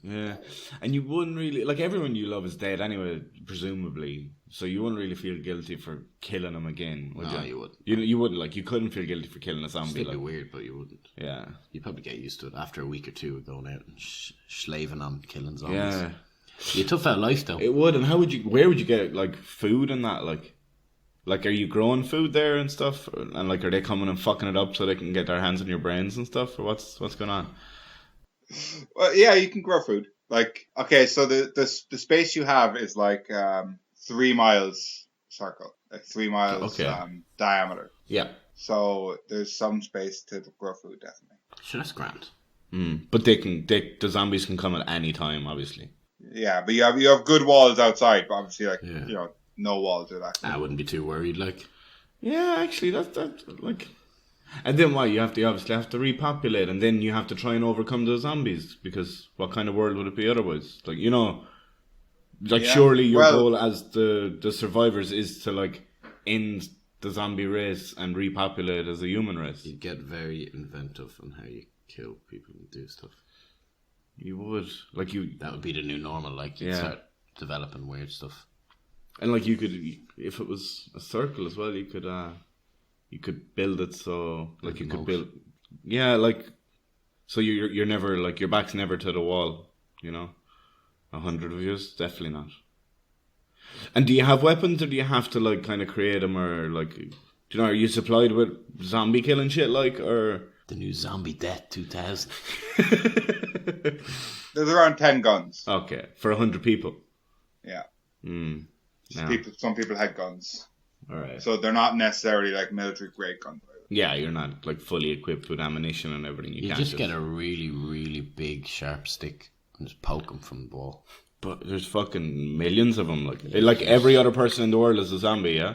Yeah, and you wouldn't really like everyone you love is dead anyway, presumably. So you wouldn't really feel guilty for killing them again, would No, you? you wouldn't. You wouldn't like you couldn't feel guilty for killing a zombie. Still be Like, weird, but you wouldn't. yeah, You'd probably get used to it after a week or two of going out and slaving on killing zombies. yeah, You tough out life though. it would. And how would you? Where would you get like food and that? Like, are you growing food there and stuff? And like, are they coming and fucking it up so they can get their hands on your brains and stuff? Or what's going on? Well, yeah, you can grow food. Like, okay, so the space you have is like 3 miles circle, like 3 miles diameter. Yeah. So there's some space to grow food, definitely. Sure, that's grand. But the zombies can come at any time, obviously. Yeah, but you have good walls outside, but obviously, like, you know, no walls or that. I wouldn't be too worried, like. Yeah, actually, that's like. And then what? You obviously have to repopulate, and then you have to try and overcome the zombies, because what kind of world would it be otherwise? Like, you know, like surely your goal as the survivors is to like end the zombie race and repopulate as a human race. You'd get very inventive on how you kill people and do stuff. You would That would be the new normal. Like you'd start developing weird stuff. And like you could, if it was a circle as well, you could build it so like you could build, like so you're never like your back's never to the wall, you know. 100 of yours, definitely not. And do you have weapons, or do you have to like kind of create them, or like, do you know, are you supplied with zombie killing shit like, or the new Zombie Death 2000? There's around 10 guns. Okay, for 100 people. Yeah. No. Some people had guns. All right. So they're not necessarily like military grade guns. Yeah, you're not like fully equipped with ammunition and everything. You can't just get a really, really big sharp stick and just poke them from the wall. But there's fucking millions of them. Like every other person in the world is a zombie. Yeah.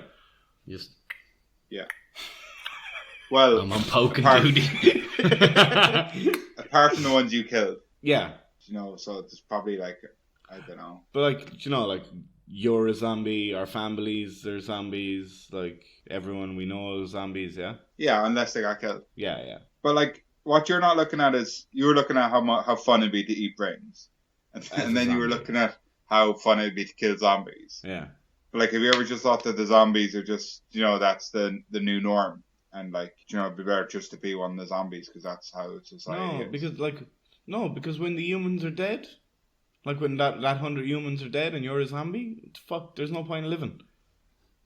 Yeah. Well, I'm on poking duty. Apart from the ones you killed. Yeah. You know, so it's probably like, I don't know. But like, you know, like you're a zombie, our families are zombies, like everyone we know is zombies, yeah? Yeah, unless they got killed. Yeah. But like, what you're not looking at is, you were looking at how fun it'd be to eat brains. And then you were looking at how fun it'd be to kill zombies. Yeah. But like, have you ever just thought that the zombies are just, you know, that's the new norm? And like, you know, it'd be better just to be one of the zombies, because that's how society is. Because when the humans are dead, like when that 100 humans are dead and you're a zombie, fuck, there's no point in living.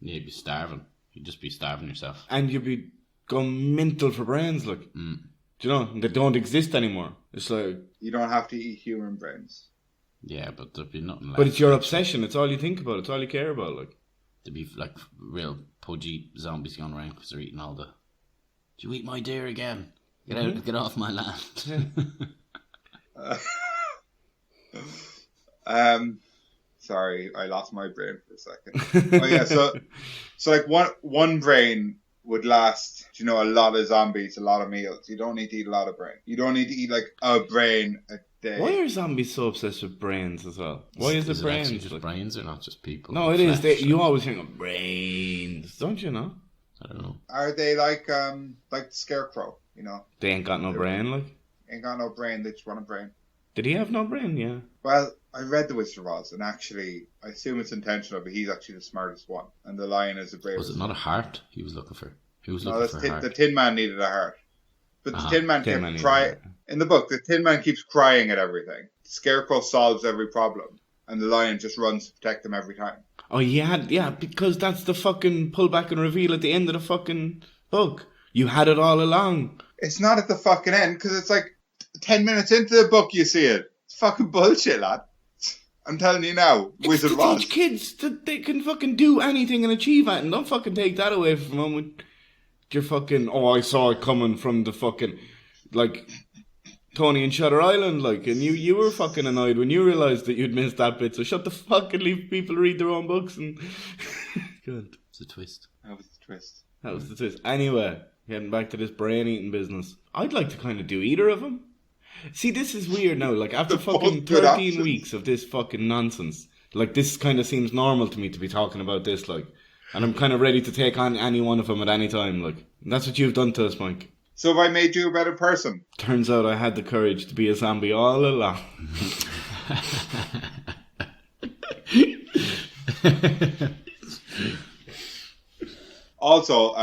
Yeah, you'd be starving. You'd just be starving yourself. And you'd be going mental for brains, like. Do you know? They don't exist anymore. It's like... You don't have to eat human brains. Yeah, but there'd be nothing left. But it's your obsession. It's all you think about. It's all you care about, like. There'd be like real pudgy zombies going around because they're eating all the... Did you eat my deer again? Get out! Get off my land! Sorry, I lost my brain for a second. Oh yeah, so like one brain would last, you know, a lot of zombies, a lot of meals. You don't need to eat a lot of brain. You don't need to eat like a brain a day. Why are zombies so obsessed with brains as well? Why is it brains? Actually just brains or not just people? No, it is. You always think of brains, don't you know? I don't know. Are they like the Scarecrow? You know, they ain't got no brain, like. Ain't got no brain. They just want a brain. Did he have no brain? Yeah. Well, I read The Wizard of Oz, and actually, I assume it's intentional, but he's actually the smartest one, and the lion is the bravest. Was it not a heart he was looking for? He was looking for a heart. The Tin Man needed a heart. But the Tin Man kept crying. In the book, the Tin Man keeps crying at everything. The Scarecrow solves every problem, and the lion just runs to protect them every time. Oh, yeah, because that's the fucking pull back and reveal at the end of the fucking book. You had it all along. It's not at the fucking end, because it's like 10 minutes into the book you see it. It's fucking bullshit, lad. I'm telling you now, Wizard of Oz. Teach kids that they can fucking do anything and achieve it, and don't fucking take that away from them with your fucking, I saw it coming from the fucking, like, Tony and Shutter Island, like, and you were fucking annoyed when you realised that you'd missed that bit, so shut the fuck and leave people read their own books and... Good. It's a twist. That was the twist. That was the twist. Anyway, getting back to this brain-eating business. I'd like to kind of do either of them. See, this is weird now. Like, after fucking 13 weeks of this fucking nonsense, like, this kind of seems normal to me to be talking about this, like, and I'm kind of ready to take on any one of them at any time, like. And that's what you've done to us, Mike. So have I made you a better person? Turns out I had the courage to be a zombie all along. Also,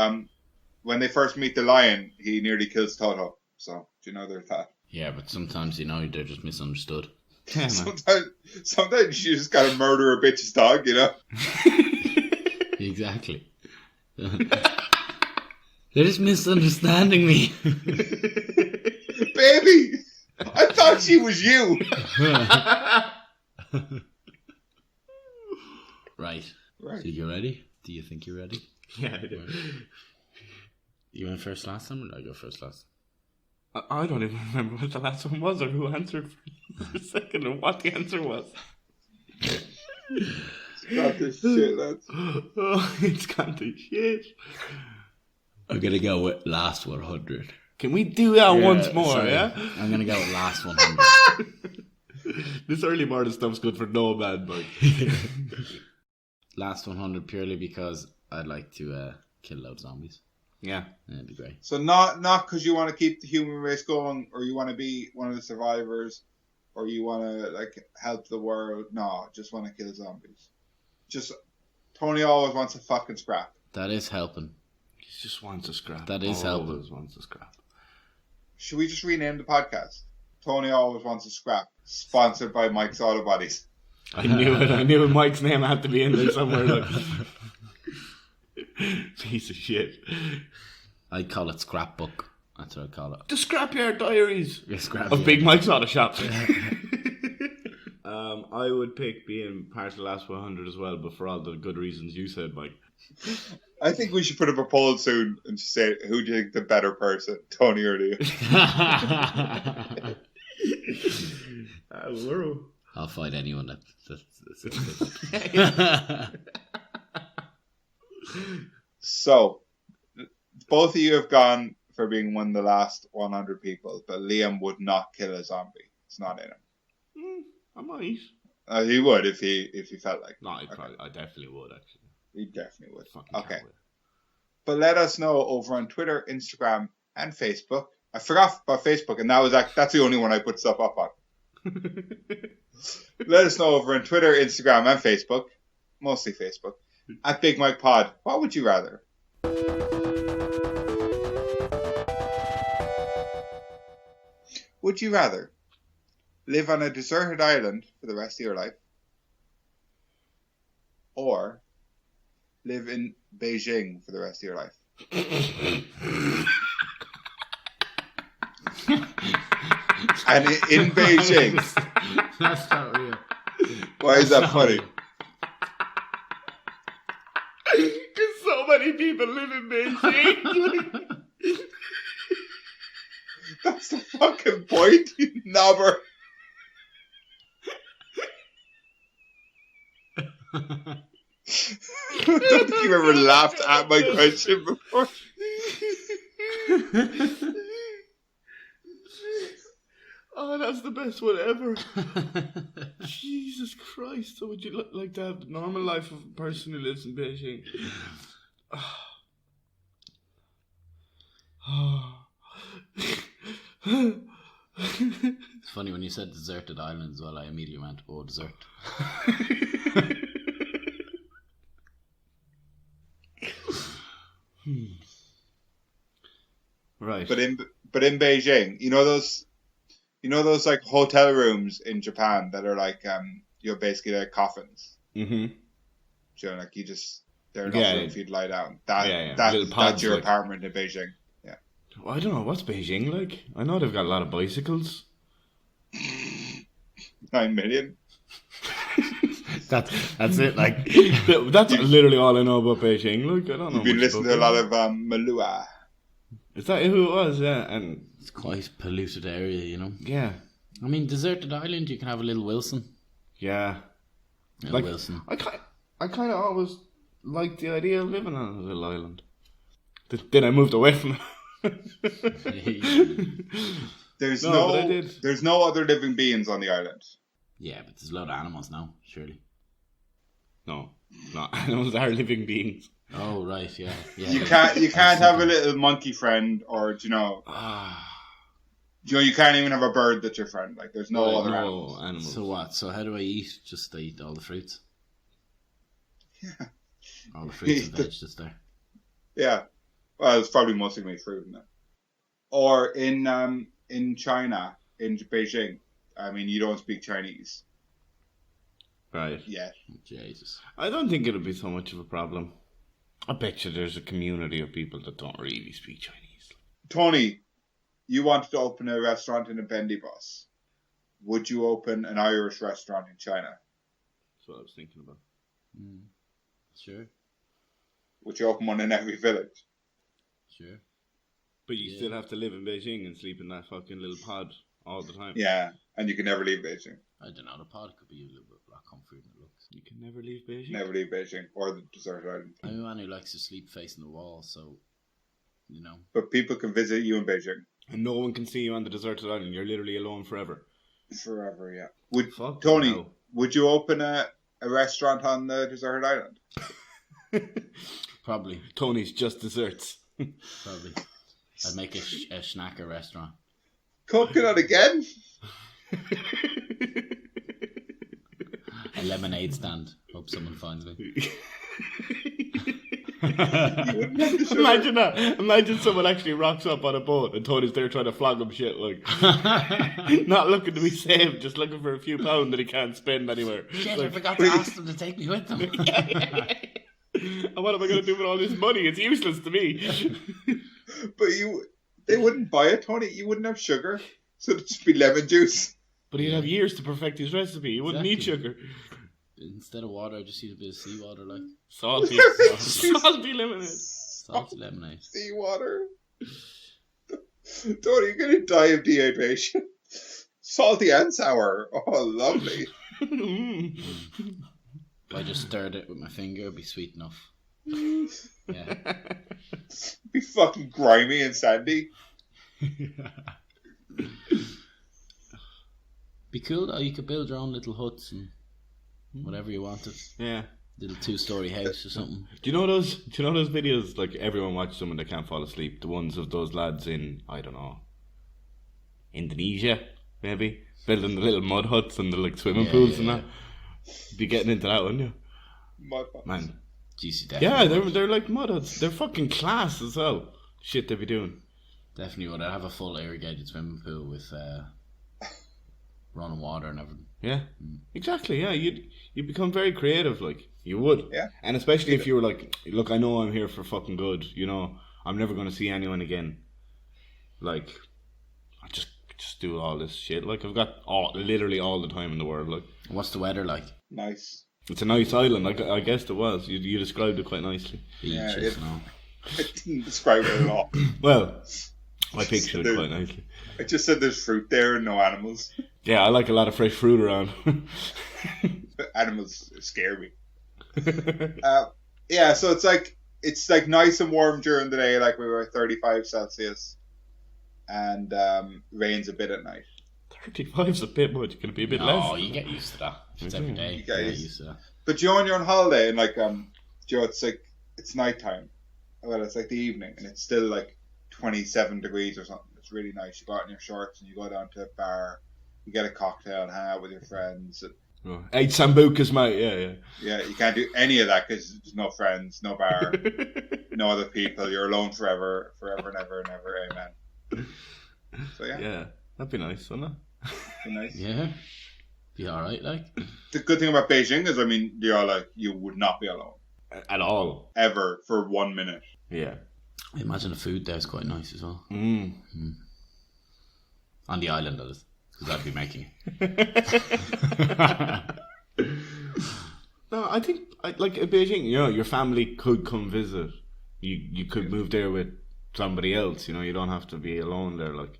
when they first meet the lion, he nearly kills Toto. So, do you know there's that? Yeah, but sometimes, they're just misunderstood. Yeah, man. Sometimes you just gotta murder a bitch's dog, you know? Exactly. They're just misunderstanding me. Baby! I thought she was you! Right. Right. So you ready? Do you think you're ready? Yeah, I do. You went first last time, or did I go first last? I don't even remember what the last one was or who answered for a second or what the answer was. Got this shit, lads. Oh, it's got the shit. I'm gonna go with last 100. Can we do that once more, sorry. yeah? I'm gonna go with last 100. This early morning stuff's good for no man, but Last 100 purely because I'd like to kill loads of zombies. yeah. That'd be great. So not because you want to keep the human race going, or you want to be one of the survivors, or you want to help the world. No, just want to kill zombies. Just Tony always wants a fucking scrap. That is helping. He just wants a scrap. That is always helping. wants a scrap. Should we just rename the podcast? Tony always wants a scrap. Sponsored by Mike's Auto Bodies. I knew it. I knew Mike's name had to be in there somewhere. Like. Piece of shit. I'd call it Scrapbook. That's what I'd call it. The Scrapyard Diaries Yeah, of Big Mike's Auto Shop. I would pick being part of the last 100 as well, but for all the good reasons you said, Mike. I think we should put up a poll soon and just say, who do you think the better person, Tony or Liam? I'll fight anyone that's So, both of you have gone for being one of the last 100 people, but Liam would not kill a zombie. It's not in him. I might. He would if he felt like. No, I definitely would, actually. He definitely would. Fucking Okay. can't wait. But let us know over on Twitter, Instagram, and Facebook. I forgot about Facebook, and that's the only one I put stuff up on. Let us know over on Twitter, Instagram, and Facebook. Mostly Facebook. At Big Mike Pod. What would you rather? Would you rather live on a deserted island for the rest of your life, or live in Beijing for the rest of your life? And in Beijing, That's not real. why is that funny? Because so many people live in Beijing. That's the fucking point, you knobber. I don't think you've ever laughed at my question before. Oh, that's the best one ever. Jesus Christ. So would you like to have the normal life of a person who lives in Beijing? It's funny when you said deserted island as well. I immediately went, "Oh, desert." Right. But in Beijing, you know those like hotel rooms in Japan that are like you're basically like coffins. Mm-hmm. You know, like they're not Yeah, room for you to lie down. That Yeah. Little that's pods, your like. apartment in Beijing. Yeah. Well, I don't know. What's Beijing like? I know they've got a lot of bicycles. 9 million. That's it. Like That's literally all I know about Beijing. Like, I don't know. You've been much listening to a about lot of Malua. Is that who it was? Yeah, and it's quite a polluted area, you know. yeah, I mean, deserted island. You can have a little Wilson. yeah. Little Like, Wilson. I kind of always liked the idea of living on a little island. Then I moved away from it. There's No, but I did. there's no other living beings on the island. Yeah, but there's a lot of animals now. Surely. No, animals are living beings. Oh right, yeah. You can't have a little monkey friend, or You can't even have a bird that's your friend. Like, there's no other No animals. So what? So how do I eat? Just I eat all the fruits? Yeah. All the fruits and veg that's there. Yeah. Well, it's probably mostly made fruit, isn't it? Or in China, in Beijing, I mean, you don't speak Chinese Right. yet. Jesus. I don't think it'll be so much of a problem. I bet you there's a community of people that don't really speak Chinese. Tony, you wanted to open a restaurant in a bendy bus. Would you open an Irish restaurant in China? That's what I was thinking about. Sure. Would you open one in every village? Sure. But you still have to live in Beijing and sleep in that fucking little pod all the time. Yeah, and you can never leave Beijing. I don't know. The pod could be a little bit more comfy than it looks. You can never leave Beijing. Never leave Beijing or the deserted island. I'm a man who likes to sleep facing the wall, so you know. But people can visit you in Beijing. And no one can see you on the deserted island. You're literally alone forever. Forever, yeah. Would Fuck Tony, no. would you open a restaurant on the deserted island? Probably. Tony's just desserts. Probably. I'd make a snacker restaurant. Cooking it again? A lemonade stand. Hope someone finds me. Imagine that. Imagine someone actually rocks up on a boat and Tony's there trying to flog him shit, like not looking to be saved, just looking for a few pounds that he can't spend anywhere. Shit, Like, I forgot to ask them to take me with them. and what am I going to do with all this money? It's useless to me. But they wouldn't buy it, Tony. You wouldn't have sugar. So it'd just be lemon juice. But he'd have years to perfect his recipe. He wouldn't need Exactly. sugar. Instead of water, I just eat a bit of seawater, like Salty. Salty lemonade. salty lemonade. Seawater. Tony, you're going to die of dehydration. Salty and sour. Oh, lovely. If I just stirred it with my finger, it'd be sweet enough. Yeah. Be fucking grimy and sandy. Be cool though. You could build your own little huts and whatever you wanted. Yeah. Little 2-story house or something. Do you know those videos, like everyone watches them when they can't fall asleep? The ones of those lads in, I don't know, Indonesia, maybe? Building the little mud huts and the like swimming pools and that. Be getting into that, wouldn't you? Man. GC Yeah, definitely. they're like mud huts. They're fucking class as well. Shit they be doing. Definitely would. I'd have a full irrigated swimming pool with running water and everything. Yeah, exactly. Yeah, you'd become very creative. Like you would. Yeah. And especially if you were like, look, I know I'm here for fucking good. You know, I'm never going to see anyone again. Like, I just do all this shit. Like I've got literally all the time in the world. Like, What's the weather like? Nice. it's a nice island. Like I guess it was. You described it quite nicely. Beaches and all. I didn't describe it at all. Well, I pictured it quite nicely. I just said there's fruit there and no animals. Yeah, I like a lot of fresh fruit around. Animals scare me. Yeah, so it's like nice and warm during the day, like we were 35 Celsius, and rains a bit at night. 35's a bit much. Can it be a bit less? Oh, you get used to that. If it's every day. You You get get used- used to that. But when you're on holiday and like it's like it's nighttime. Well, it's like the evening and it's still like 27 degrees or something. It's really nice. You go out in your shorts and you go down to a bar, you get a cocktail and hang out with your friends. And, Oh, 8 sambucas, mate. Yeah. yeah, you can't do any of that because there's no friends, no bar, no other people. You're alone forever and ever and ever. Amen. So yeah, Yeah, that'd be nice, wouldn't it? be nice. Yeah. Be alright, like. The good thing about Beijing is, I mean, you would not be alone At all. ever for 1 minute. Yeah. I imagine the food there is quite nice as well. Mm. On the island, that is. Because I'd be making it. No, I think like in Beijing, you know, your family could come visit. You could move there with somebody else. You know, you don't have to be alone there. Like,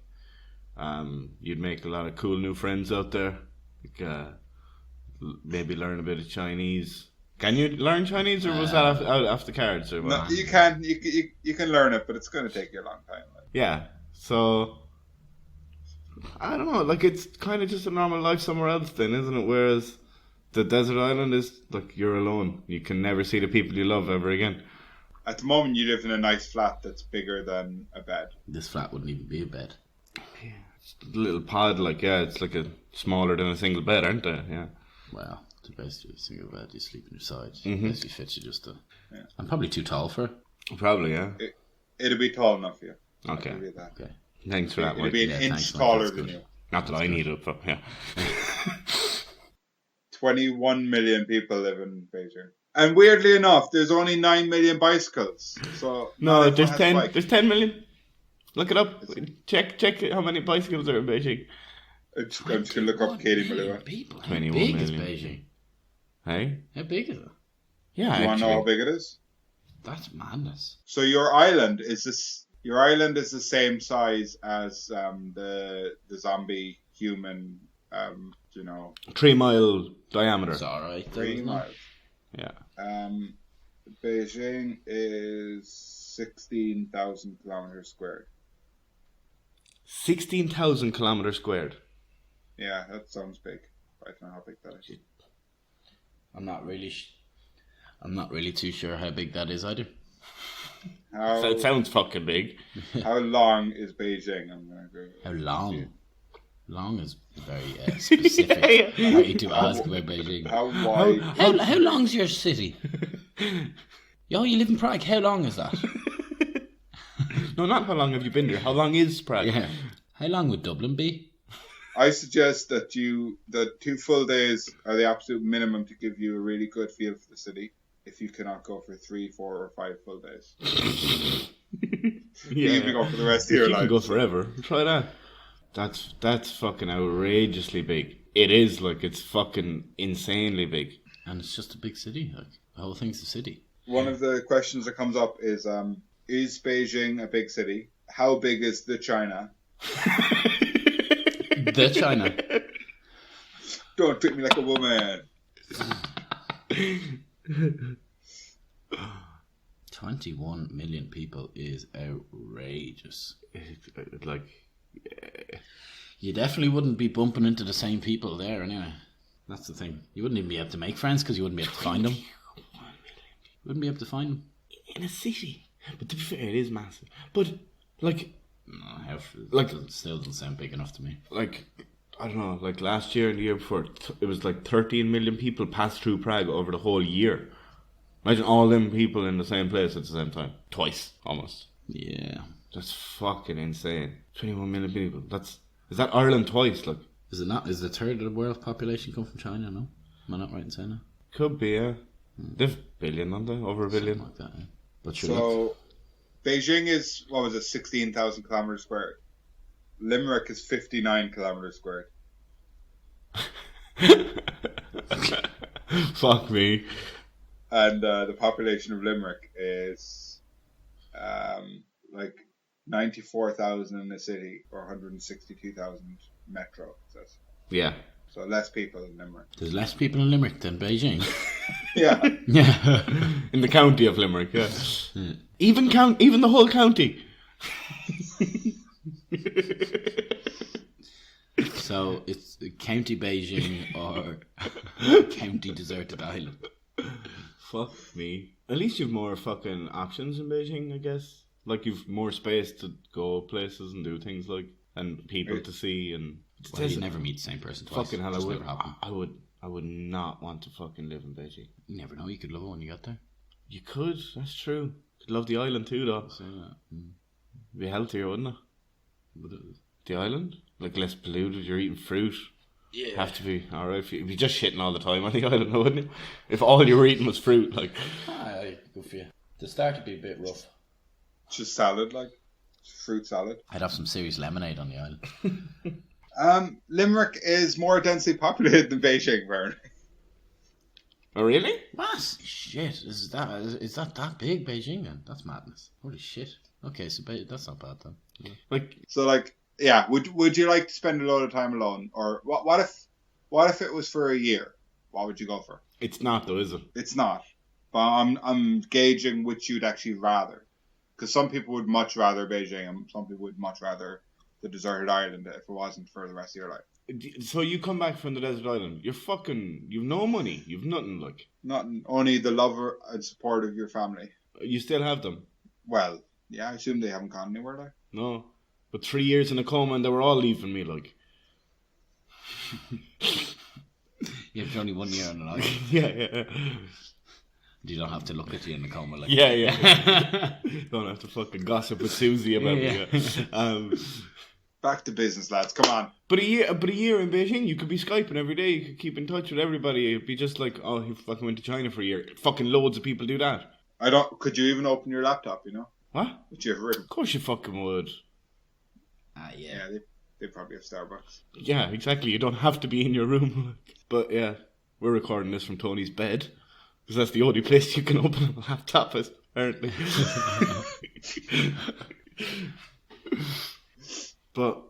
you'd make a lot of cool new friends out there. Like, maybe learn a bit of Chinese. Can you learn Chinese, or was that off the cards? Or No, what? you can. You can learn it, but it's going to take you a long time. Like. Yeah. So I don't know. Like, it's kind of just a normal life somewhere else, then, isn't it? Whereas the desert island is like you're alone. You can never see the people you love ever again. At the moment, you live in a nice flat that's bigger than a bed. This flat wouldn't even be a bed. little pod, like, yeah, it's like a smaller than a single bed, aren't they? Yeah. Well, to basically a single bed, you sleep on your side. Mhm. Basically fits you just to... I'm probably too tall for it. Probably, yeah. It'll be tall enough for you. Okay. I'll give you that. Okay. Thanks for that, It'll Mike. be an Yeah, inch thanks, Mike, taller that's than good. you. Not that I need it, but yeah. 21 million people live in Beijing. And weirdly enough, there's only 9 million bicycles. So No, not there's everyone has a 10. bike. There's 10 million. Look it up. Check how many bicycles are in Beijing. I'm just going to look up Katie Malua. People. How 21 big million. is Beijing? Hey? How big is it? Yeah, You want to know how actually. big it is? That's madness. So your island is the same size as the zombie human 3 mile diameter. It's alright. 3 miles. Yeah. Beijing is 16,000 kilometers squared. 16,000 kilometers squared. Yeah, that sounds big. I don't know how big that is. I'm not really too sure how big that is either. That sounds fucking big. How long is Beijing? I'm gonna go. How long? Long is very specific. Yeah. Way to ask about Beijing. How wide? How long's your city? Yo, you live in Prague. How long is that? No, not how long have you been there. How long is Prague? Yeah. How long would Dublin be? I suggest that 2 full days are the absolute minimum to give you a really good feel for the city. If you cannot go for 3, 4, or 5 full days, you can go for the rest of your You life. can go forever. Try that. That's fucking outrageously big. It is, like, it's fucking insanely big. And it's just a big city. Like the whole thing's a city. One of the questions that comes up is Beijing a big city? How big is the China? The China. Don't treat me like a woman. 21 million people is outrageous. Like, You definitely wouldn't be bumping into the same people there anyway. That's the thing. You wouldn't even be able to make friends because you wouldn't be able to find them. Wouldn't be able to find them. in a city. But to be fair, it is massive. But, like... No, Like- it still doesn't sound big enough to me. Like, I don't know, like last year and the year before, it was like 13 million people passed through Prague over the whole year. Imagine all them people in the same place at the same time. Twice, almost. Yeah. That's fucking insane. 21 million people. Is that Ireland twice? Like, Is it not? Is the third of the world's population come from China? No? Am I not right in saying that? could be, yeah. They've a billion, aren't they? Over a billion. Something like that, yeah. But sure, look, So Beijing is, 16,000 kilometers squared. Limerick is 59 kilometers squared. Fuck me. And the population of Limerick is like 94,000 in the city or 162,000 metro. It says. Yeah. So less people in Limerick. there's less people in Limerick than Beijing. Yeah. Yeah. In the county of Limerick, yeah. Even the whole county. So it's County Beijing or County Deserted Island. Fuck me. At least you've more fucking options in Beijing, I guess. Like, you've more space to go places and do things, like, and people to see, and Well, you never meet the same person twice. fucking hell. Just never happen. I would not want to fucking live in Beijing. You never know. You could love it when you got there. You could. That's true. Could love the island too, though. So, Be healthier, wouldn't it? but The island, like, less polluted. You're eating fruit. yeah. Have to be alright. If you'd be just shitting all the time on the island, wouldn't you? If all you were eating was fruit, like. Aye, good for you. The start would be a bit rough. Just salad, like fruit salad. I'd have some serious lemonade on the island. Limerick is more densely populated than Beijing, apparently. Oh, really? What? Shit. Is that big, Beijing then? That's madness. Holy shit. Okay, so that's not bad then. Like, So, like, yeah, would you like to spend a load of time alone, or what if it was for a year? What would you go for? it's not though, is it? It's not, but I'm gauging which you'd actually rather, because some people would much rather Beijing, and some people would much rather the deserted island if it wasn't for the rest of your life. So you come back from the desert island, you've no money, you've nothing, like. Not only the love and support of your family. You still have them? Well, yeah, I assume they haven't gone anywhere, like. No. But 3 years in a coma and they were all leaving me, like. You have only 1 year on the life. Yeah. You don't have to look at you in the coma like Yeah. Don't have to fucking gossip with Susie about me. Yeah. Back to business, lads. Come on. But a year in Beijing, you could be Skyping every day. You could keep in touch with everybody. It'd be just like, oh, he fucking went to China for a year. Fucking loads of people do that. Could you even open your laptop, you know? What? Which you've written. Of course you fucking would. Yeah, they probably have Starbucks. Yeah, exactly. You don't have to be in your room. But yeah, we're recording this from Tony's bed. Because that's the only place you can open a laptop, apparently. But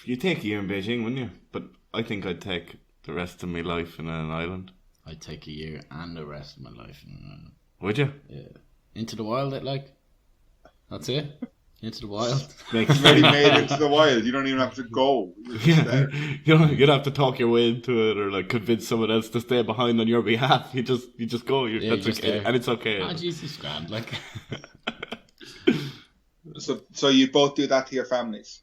you'd take a year in Beijing, wouldn't you? But I think I'd take the rest of my life in an island. I'd take a year and the rest of my life in an island. Would you? Yeah. Into the wild, that's it. Into the wild. You've already made it to the wild. You don't even have to go. Yeah. You'd have to talk your way into it or like convince someone else to stay behind on your behalf. You just go. That's just okay. there. And it's okay. Oh, Jesus, grand. Like. So you both do that to your families?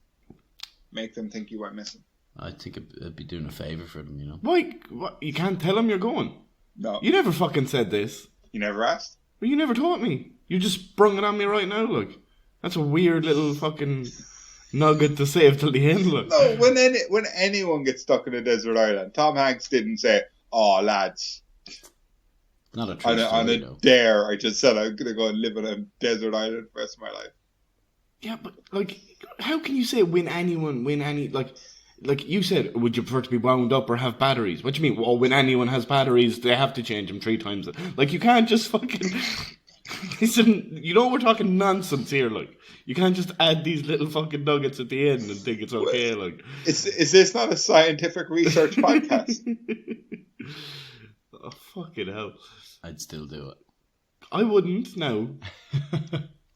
Make them think you went missing? I think it'd be doing a favour for them, you know. Why? What? You can't tell them you're going. No. You never fucking said this. You never asked? Well, you never taught me. You just sprung it on me right now, like. That's a weird little fucking nugget to save till the end, look. No, when anyone gets stuck in a desert island, Tom Hanks didn't say, "Oh, lads, Not a true on story, a though. dare, I just said I'm gonna go and live on a desert island for the rest of my life." Yeah, but like, how can you say win any like you said, would you prefer to be wound up or have batteries? What do you mean? Well, when anyone has batteries, they have to change them 3 times. Like, you can't just fucking. Listen, you know we're talking nonsense here. Like, you can't just add these little fucking nuggets at the end and think it's okay. Like, is this not a scientific research podcast? Oh, fucking hell! I'd still do it. I wouldn't. No,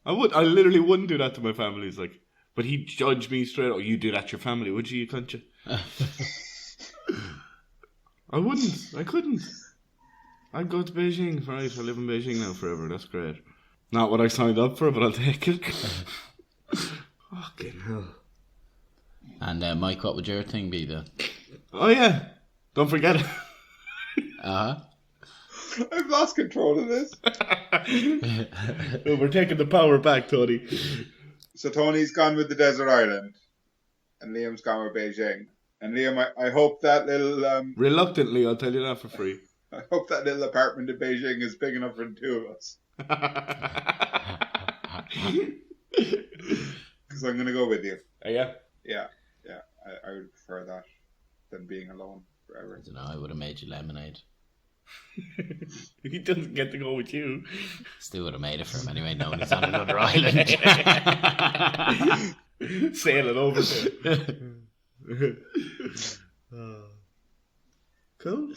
I literally wouldn't do that to my family. It's like, but he'd judge me straight. Oh, you do that to your family, would you? You can't you? I wouldn't. I couldn't. I'd go to Beijing, right? I live in Beijing now forever. That's great. Not what I signed up for, but I'll take it. Fucking hell. And Mike, what would your thing be then? Oh yeah, don't forget it. I've lost control of this. Well, we're taking the power back, Tony. So Tony's gone with the desert island, and Liam's gone with Beijing. And Liam, I hope that little Reluctantly, I'll tell you that for free. I hope that little apartment in Beijing is big enough for the 2 of us. Because I'm going to go with you. Yeah? Yeah. I would prefer that than being alone forever. I don't know, I would have made you lemonade. He doesn't get to go with you. Still would have made it for him anyway, knowing he's on another island. Sailing over there. Cool.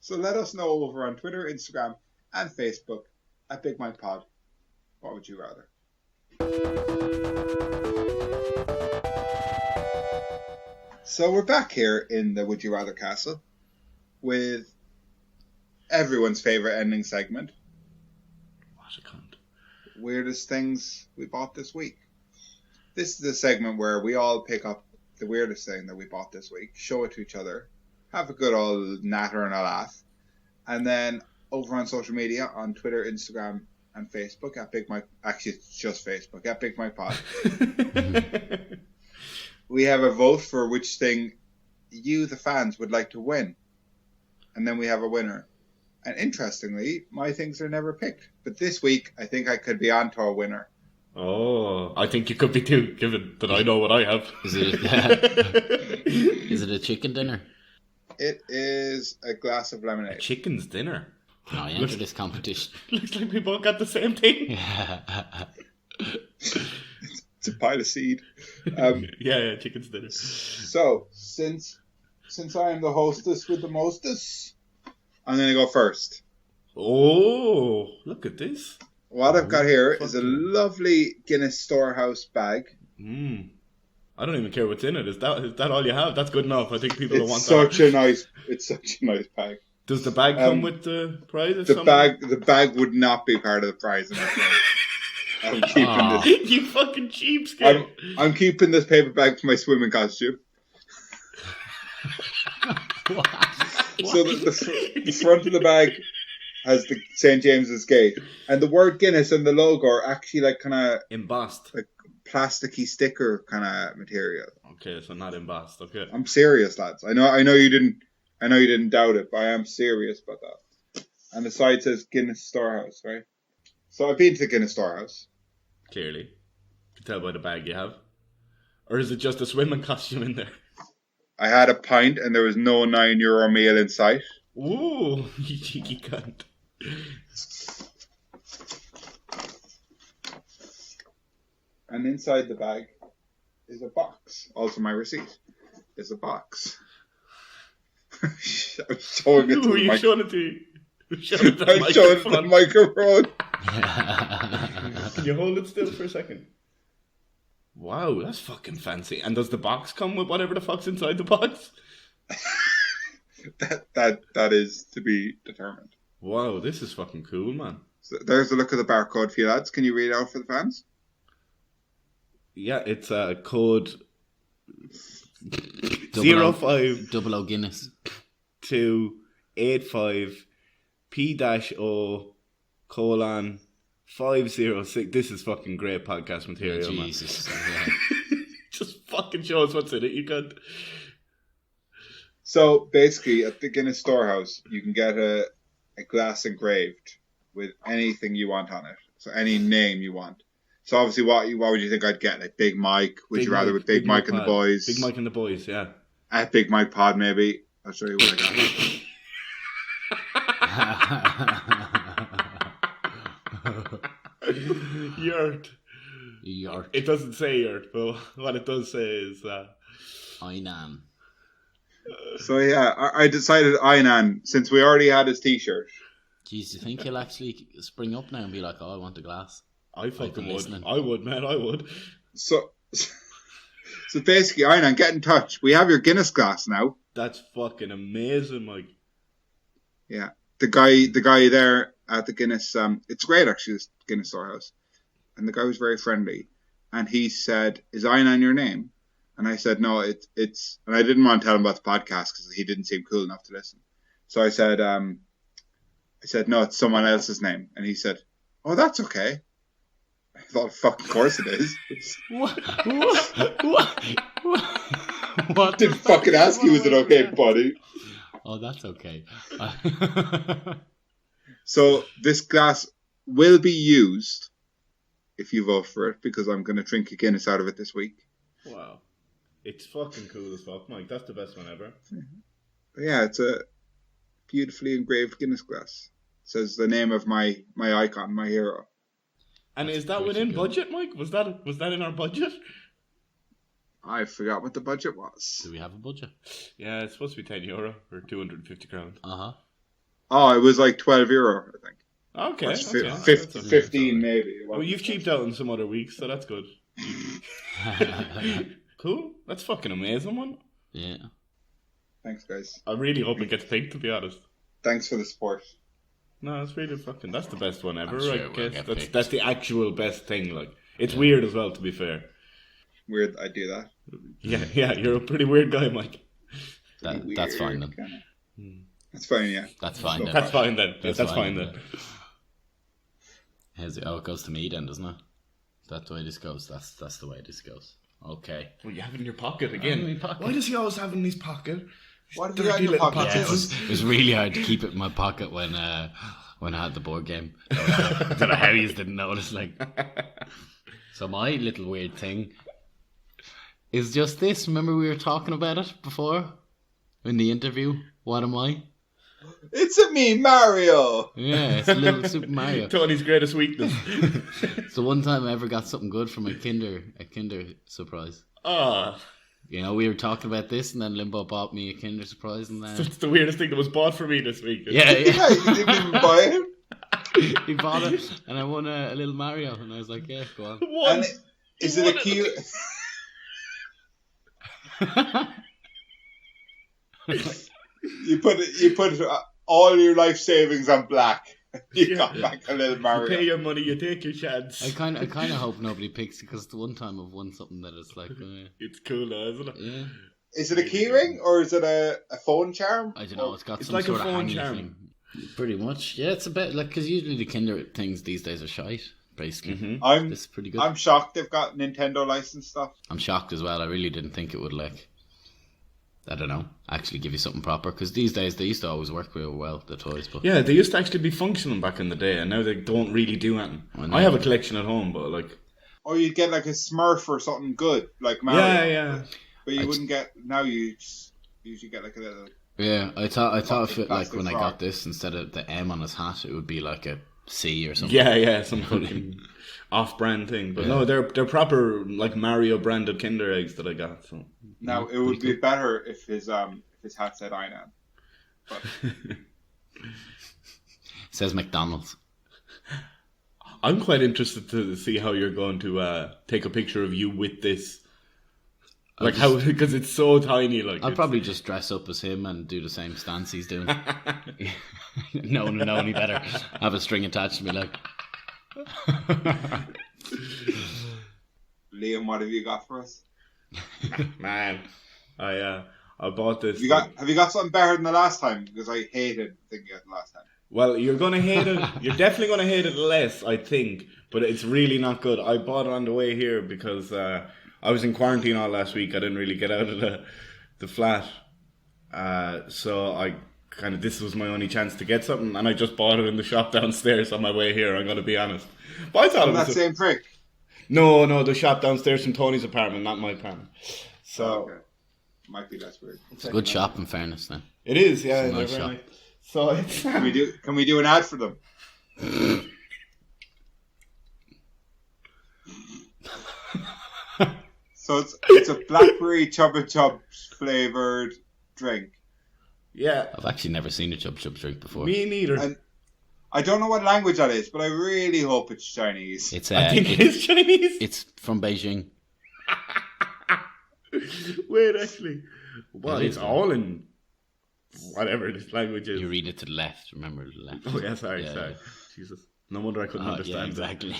So let us know over on Twitter, Instagram, and Facebook at Big Mike Pod. What would you rather? So we're back here in the Would You Rather Castle with everyone's favourite ending segment. What a cunt. Weirdest things we bought this week. This is a segment where we all pick up the weirdest thing that we bought this week, show it to each other, have a good old natter and a laugh, and then over on social media, on Twitter, Instagram, and Facebook, at Big Mike, actually it's just Facebook, at Big Mike Pod, we have a vote for which thing you, the fans, would like to win. And then we have a winner. And interestingly, my things are never picked. But this week, I think I could be on to a winner. Oh, I think you could be too, given that I know what I have. Is it a chicken dinner? It is a glass of lemonade. A chicken's dinner? No, I entered this competition. Looks like we both got the same thing. It's a pile of seed. Yeah, chicken's dinner. So, since I am the hostess with the mostest, I'm going to go first. Oh, look at this. What I've got here is a lovely Guinness Storehouse bag. I don't even care what's in it. Is that all you have? That's good enough. I think people don't want that. It's such a nice bag. Does the bag come with the prize? The bag would not be part of the prize. I'm keeping this. You fucking cheapskate. I'm keeping this paper bag for my swimming costume. What? So the front of the bag has the St. James's Gate, and the word Guinness and the logo are actually like kind of Embossed. like plasticky sticker kind of material. Okay, so not embossed. Okay. I'm serious, lads. I know you didn't doubt it, but I am serious about that. And the side says Guinness Storehouse, right? So I've been to the Guinness Storehouse. Clearly. You can tell by the bag you have. Or is it just a swimming costume in there? I had a pint and there was no €9 meal in sight. Ooh, you cheeky cunt. And inside the bag is a box. Also my receipt is a box. I'm showing it to Who are the you showing it to? I'm showing it to the microphone. Can you hold it still for a second? Wow, that's fucking fancy. And does the box come with whatever the fuck's inside the box? That is to be determined. Wow, this is fucking cool, man. So there's a look at the barcode for you lads. Can you read it out for the fans? Yeah, it's code 05 00 Guinness 285 P-O colon 506. This is fucking great podcast material, man. Jesus. Yeah. Just fucking show us what's in it, you cunt. So basically, at the Guinness Storehouse, you can get a glass engraved with anything you want on it. So any name you want. So obviously, what would you think I'd get? Like Big Mike? Would you rather with Big Mike and the boys? Big Mike and the boys, yeah. At Big Mike Pod, maybe. I'll show you what I got. Yurt. Yurt. It doesn't say yurt, but what it does say is Einan. So yeah, I decided Einan, since we already had his t-shirt. Jeez, do you think he'll actually spring up now and be like, oh, I want a glass? I fucking would. Listening. I would, man, I would. So basically, Einan, get in touch. We have your Guinness glass now. That's fucking amazing, Mike. Yeah. The guy there at the Guinness, it's great actually, this Guinness Storehouse. And the guy was very friendly. And he said, is Einan your name? And I said, no, it's, and I didn't want to tell him about the podcast because he didn't seem cool enough to listen. So I said, no, it's someone else's name. And he said, oh, that's okay. I thought, fuck, of course it is. What? Didn't fucking ask you, is it okay, buddy? Oh, that's okay. So this glass will be used if you vote for it, because I'm going to drink a Guinness out of it this week. Wow. It's fucking cool as fuck, Mike. That's the best one ever. Yeah, it's a beautifully engraved Guinness glass. It says the name of my icon, my hero. And is that within budget, Mike? Was that in our budget? I forgot what the budget was. Do we have a budget? Yeah, it's supposed to be €10 or 250 crowns. Uh-huh. Oh, it was like €12, I think. Okay. 15 maybe. Well, you've cheaped out in some other weeks, so that's good. Cool. That's fucking amazing, man. Yeah. Thanks, guys. I really hope it gets picked, to be honest. Thanks for the support. No, it's really fucking. That's the best one ever. Sure I guess we'll that's the actual best thing. Like, it's weird as well, to be fair. Weird, I do that. Yeah, you're a pretty weird guy, Mike. That's fine then. That's fine, yeah. That's fine then. That's fine then. That's fine then. It goes to me then, doesn't it? That's the way this goes. That's the way this goes. Okay. Well, you have it in your pocket again. In my pocket. Why does he always have it in his pocket? What have you got in your pocket? Yeah, it was really hard to keep it in my pocket when I had the board game. I don't know how you didn't notice. Like, so my little weird thing is just this. Remember we were talking about it before in the interview? What am I? It's a me, Mario! Yeah, it's a little Super Mario. Tony's greatest weakness. So one time I ever got something good from a Kinder surprise. Ah. You know, we were talking about this, and then Limbo bought me a Kinder Surprise, and then It's the weirdest thing that was bought for me this week. Yeah, you didn't even buy it. he bought it, and I won a little Mario, and I was like, "Yeah, go on." And is it a key? You put all your life savings on black, You got back a little You Mario. pay your money, you take your chance. I kind of hope nobody picks it because the one time I've won something that it's like, It's cool though, isn't it? yeah, Is it a key ring or is it a phone charm? I don't know. It's got It's some like a sort of phone hangy charm. thing. Pretty much, yeah. It's a bit like because usually the Kinder things these days are shite. Basically, Mm-hmm. this is pretty good. I'm shocked they've got Nintendo licensed stuff. I'm shocked as well. I really didn't think it would like, I don't know, actually give you something proper. Because these days they used to always work real well, the toys. But Yeah, they used to actually be functional back in the day, and now they don't really do anything. I know. I have a collection at home, but like, Or you'd get like a Smurf or something good, like Mario. yeah. But you wouldn't get, now you usually get like a little... yeah, I thought if it, like Plastic when I frog. got this instead of the M on his hat, it would be like a C or something. Yeah, some fucking off-brand thing. But no, they're proper like Mario branded Kinder eggs that I got. So Now, it would be better if his hat said Einan. But It says McDonald's. I'm quite interested to see how you're going to take a picture of you with this. Like how, because it's so tiny. Like I'll probably just dress up as him and do the same stance he's doing. No one will know any better. Have a string attached to me, like. Liam, what have you got for us? Man, I bought this. Have you got something better than the last time? Because I hated thinking of the last time. Well, you're gonna hate it. You're definitely gonna hate it less, I think. But it's really not good. I bought it on the way here because I was in quarantine all last week. I didn't really get out of the flat, so I this was my only chance to get something, and I just bought it in the shop downstairs on my way here. I'm gonna be honest. But I thought From it was that same prick. no, the shop downstairs from Tony's apartment, not my apartment. So Okay. Might be less weird. It's a good shop, in fairness, then. it is, yeah. It's a nice they're very shop. nice. So it's Can we do an ad for them? So it's a blackberry Chubba Chubs flavored drink. yeah. I've actually never seen a Chub Chub drink before. Me neither. And I don't know what language that is, but I really hope it's Chinese. It's I think it is Chinese. It's from Beijing. Wait, actually, well, It it's is, all in whatever this language is. You read it to the left. Remember the left. Oh yeah, sorry. Yeah. Jesus, no wonder I couldn't Yeah, understand. exactly.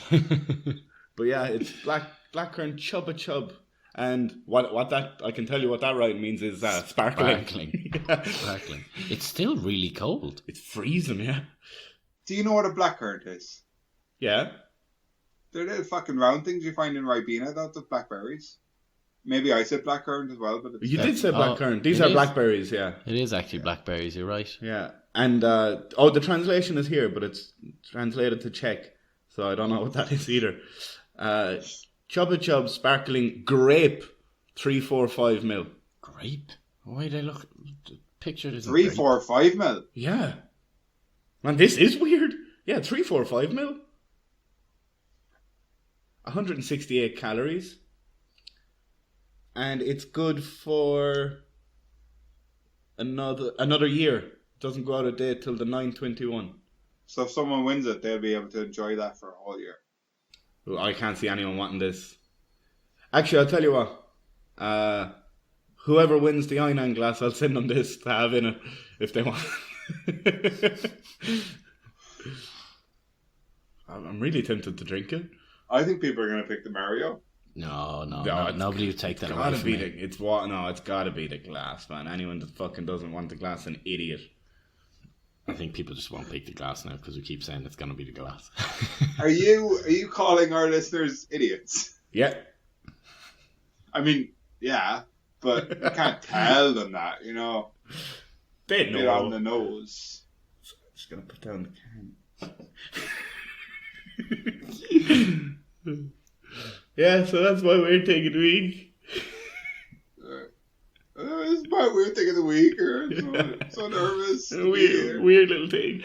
But yeah, it's blackcurrant Chubba Chub, and what that I can tell you what that right means is sparkling. Sparkling. Yeah. Sparkling. It's still really cold. It's freezing. Yeah, Do you know what a blackcurrant is? yeah. They're little fucking round things you find in Ribena, though, the blackberries. Maybe I said blackcurrant as well, but it's You did say blackcurrant. These it are is. blackberries. Yeah, It is actually blackberries. You're right. yeah. And the translation is here, but it's translated to Czech, so I don't know what that is either. Chubba Chub sparkling grape, 345 ml. Grape. Why did I look? The picture isn't 3, grape. 4, 5 mil. Yeah. Man, this is weird. Yeah, 345 ml. 168 calories. And it's good for another year. It doesn't go out of date till the 9/21. So if someone wins it, they'll be able to enjoy that for a whole year. Well, I can't see anyone wanting this. Actually, I'll tell you what. Whoever wins the Einan glass, I'll send them this to have in it if they want. I'm really tempted to drink it. I think people are going to pick the Mario. No, it's nobody would take that away Gotta from be me. it's gotta be the glass, man. Anyone that fucking doesn't want the glass, an idiot. I think people just won't pick the glass now because we keep saying it's going to be the glass. Are you calling our listeners idiots? Yeah. I mean, yeah, but you can't tell them that, you know. They Bit on know. the nose. Just gonna put down the can. Yeah, so that's my weird thing of the week. This is my weird thing of the week. So nervous. Weird little thing.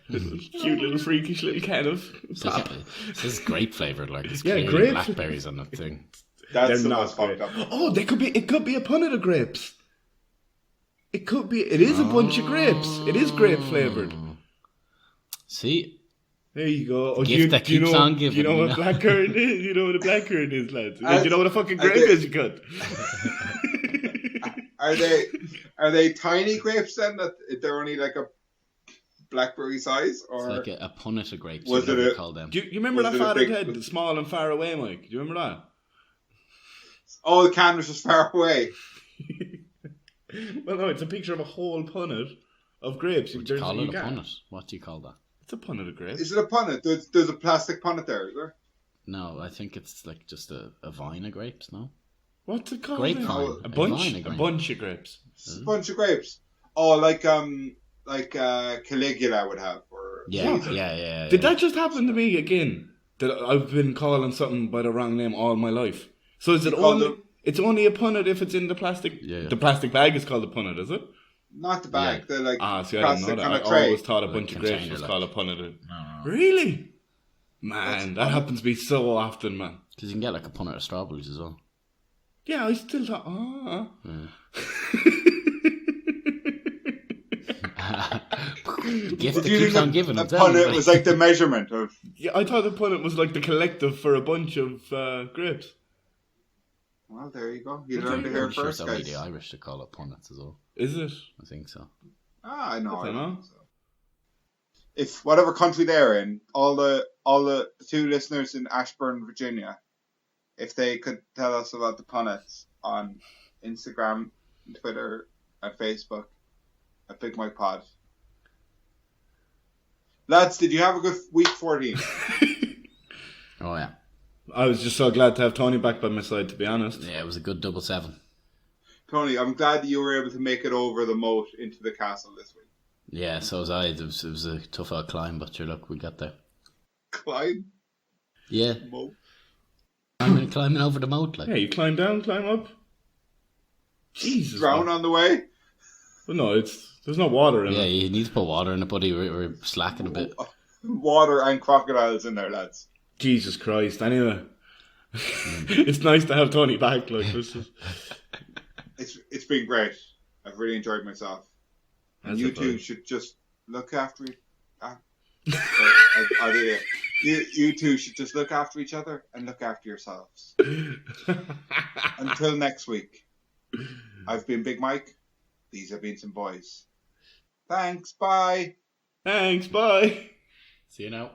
Cute little freakish little can of pop. This is grape flavored, like it's Yeah, clearly grape. blackberries on that thing. That's They're the not most fucked great. up. Oh, it could be a pun of the grapes. It is a bunch of grapes. It is grape flavored. See, There you go. Oh, Gift that keeps on giving, Do you know you what know? blackcurrant is? You know what a blackcurrant is, lads? Do you know what a fucking I grape think- is, you cunt? Are they tiny grapes then? That they're only like a blackberry size, It's or like a punnet of grapes. Was Whatever it you a- call them. Do you remember Was that it a fathead big- head, small and far away, Mike? Do you remember that? oh, the can was just far away. Well, no, it's a picture of a whole punnet of grapes. Would you call it a can. punnet? What do you call that? It's a punnet of grapes. Is it a punnet? There's a plastic punnet there, is there? No, I think it's like just a vine of grapes, no? What's it called? Grapevine. No, A bunch? vine of A grapes. bunch of grapes. It's a bunch of grapes. Oh, like Caligula would have, or Yeah, Caesar. yeah. Did that just happen to me again? That I've been calling something by the wrong name all my life. So is it You call only? them- It's only a punnet if it's in the plastic. Yeah. The plastic bag is called a punnet, is it? Not the bag, Yeah. the like See, I didn't plastic know kind that. of I tray. always thought a Like bunch of grapes container, was like. called a punnet. No. Really? Man, That's that funny. happens to me so often, man. Because you can get like a punnet of strawberries as well. Yeah, I still thought, The gift that Did you keeps think on giving. a I'm telling punnet you. was like the measurement of? Yeah, I thought the punnet was like the collective for a bunch of grapes. Well, there you go. You Okay. learned to hear I'm sure first, it's only guys. the Irish to call it punnets as well. Is it? I think so. I know. I don't know. So. If whatever country they're in, all the two listeners in Ashburn, Virginia, if they could tell us about the punnets on Instagram, Twitter, and Facebook at Big Mike Pod. Lads, did you have a good week 14? Oh yeah. I was just so glad to have Tony back by my side, to be honest. Yeah, it was a good 7-7. Tony, I'm glad that you were able to make it over the moat into the castle this week. Yeah, so was I. It was a tough old climb, but sure, look, we got there. Climb? Yeah, Moat? climbing over the moat, like. Yeah, you climb down, climb up. Jesus. Drown man. on the way? Well, no, there's no water in Yeah, it. you need to put water in it, buddy. We're slacking a bit. Water and crocodiles in there, lads. Jesus Christ. Anyway, it's nice to have Tony back. Like this is. It's been great. I've really enjoyed myself. And That's you it, two buddy. should just look after you two should just look after each other and look after yourselves. Until next week, I've been Big Mike. These have been some boys. Thanks. Bye. Thanks. Bye. See you now.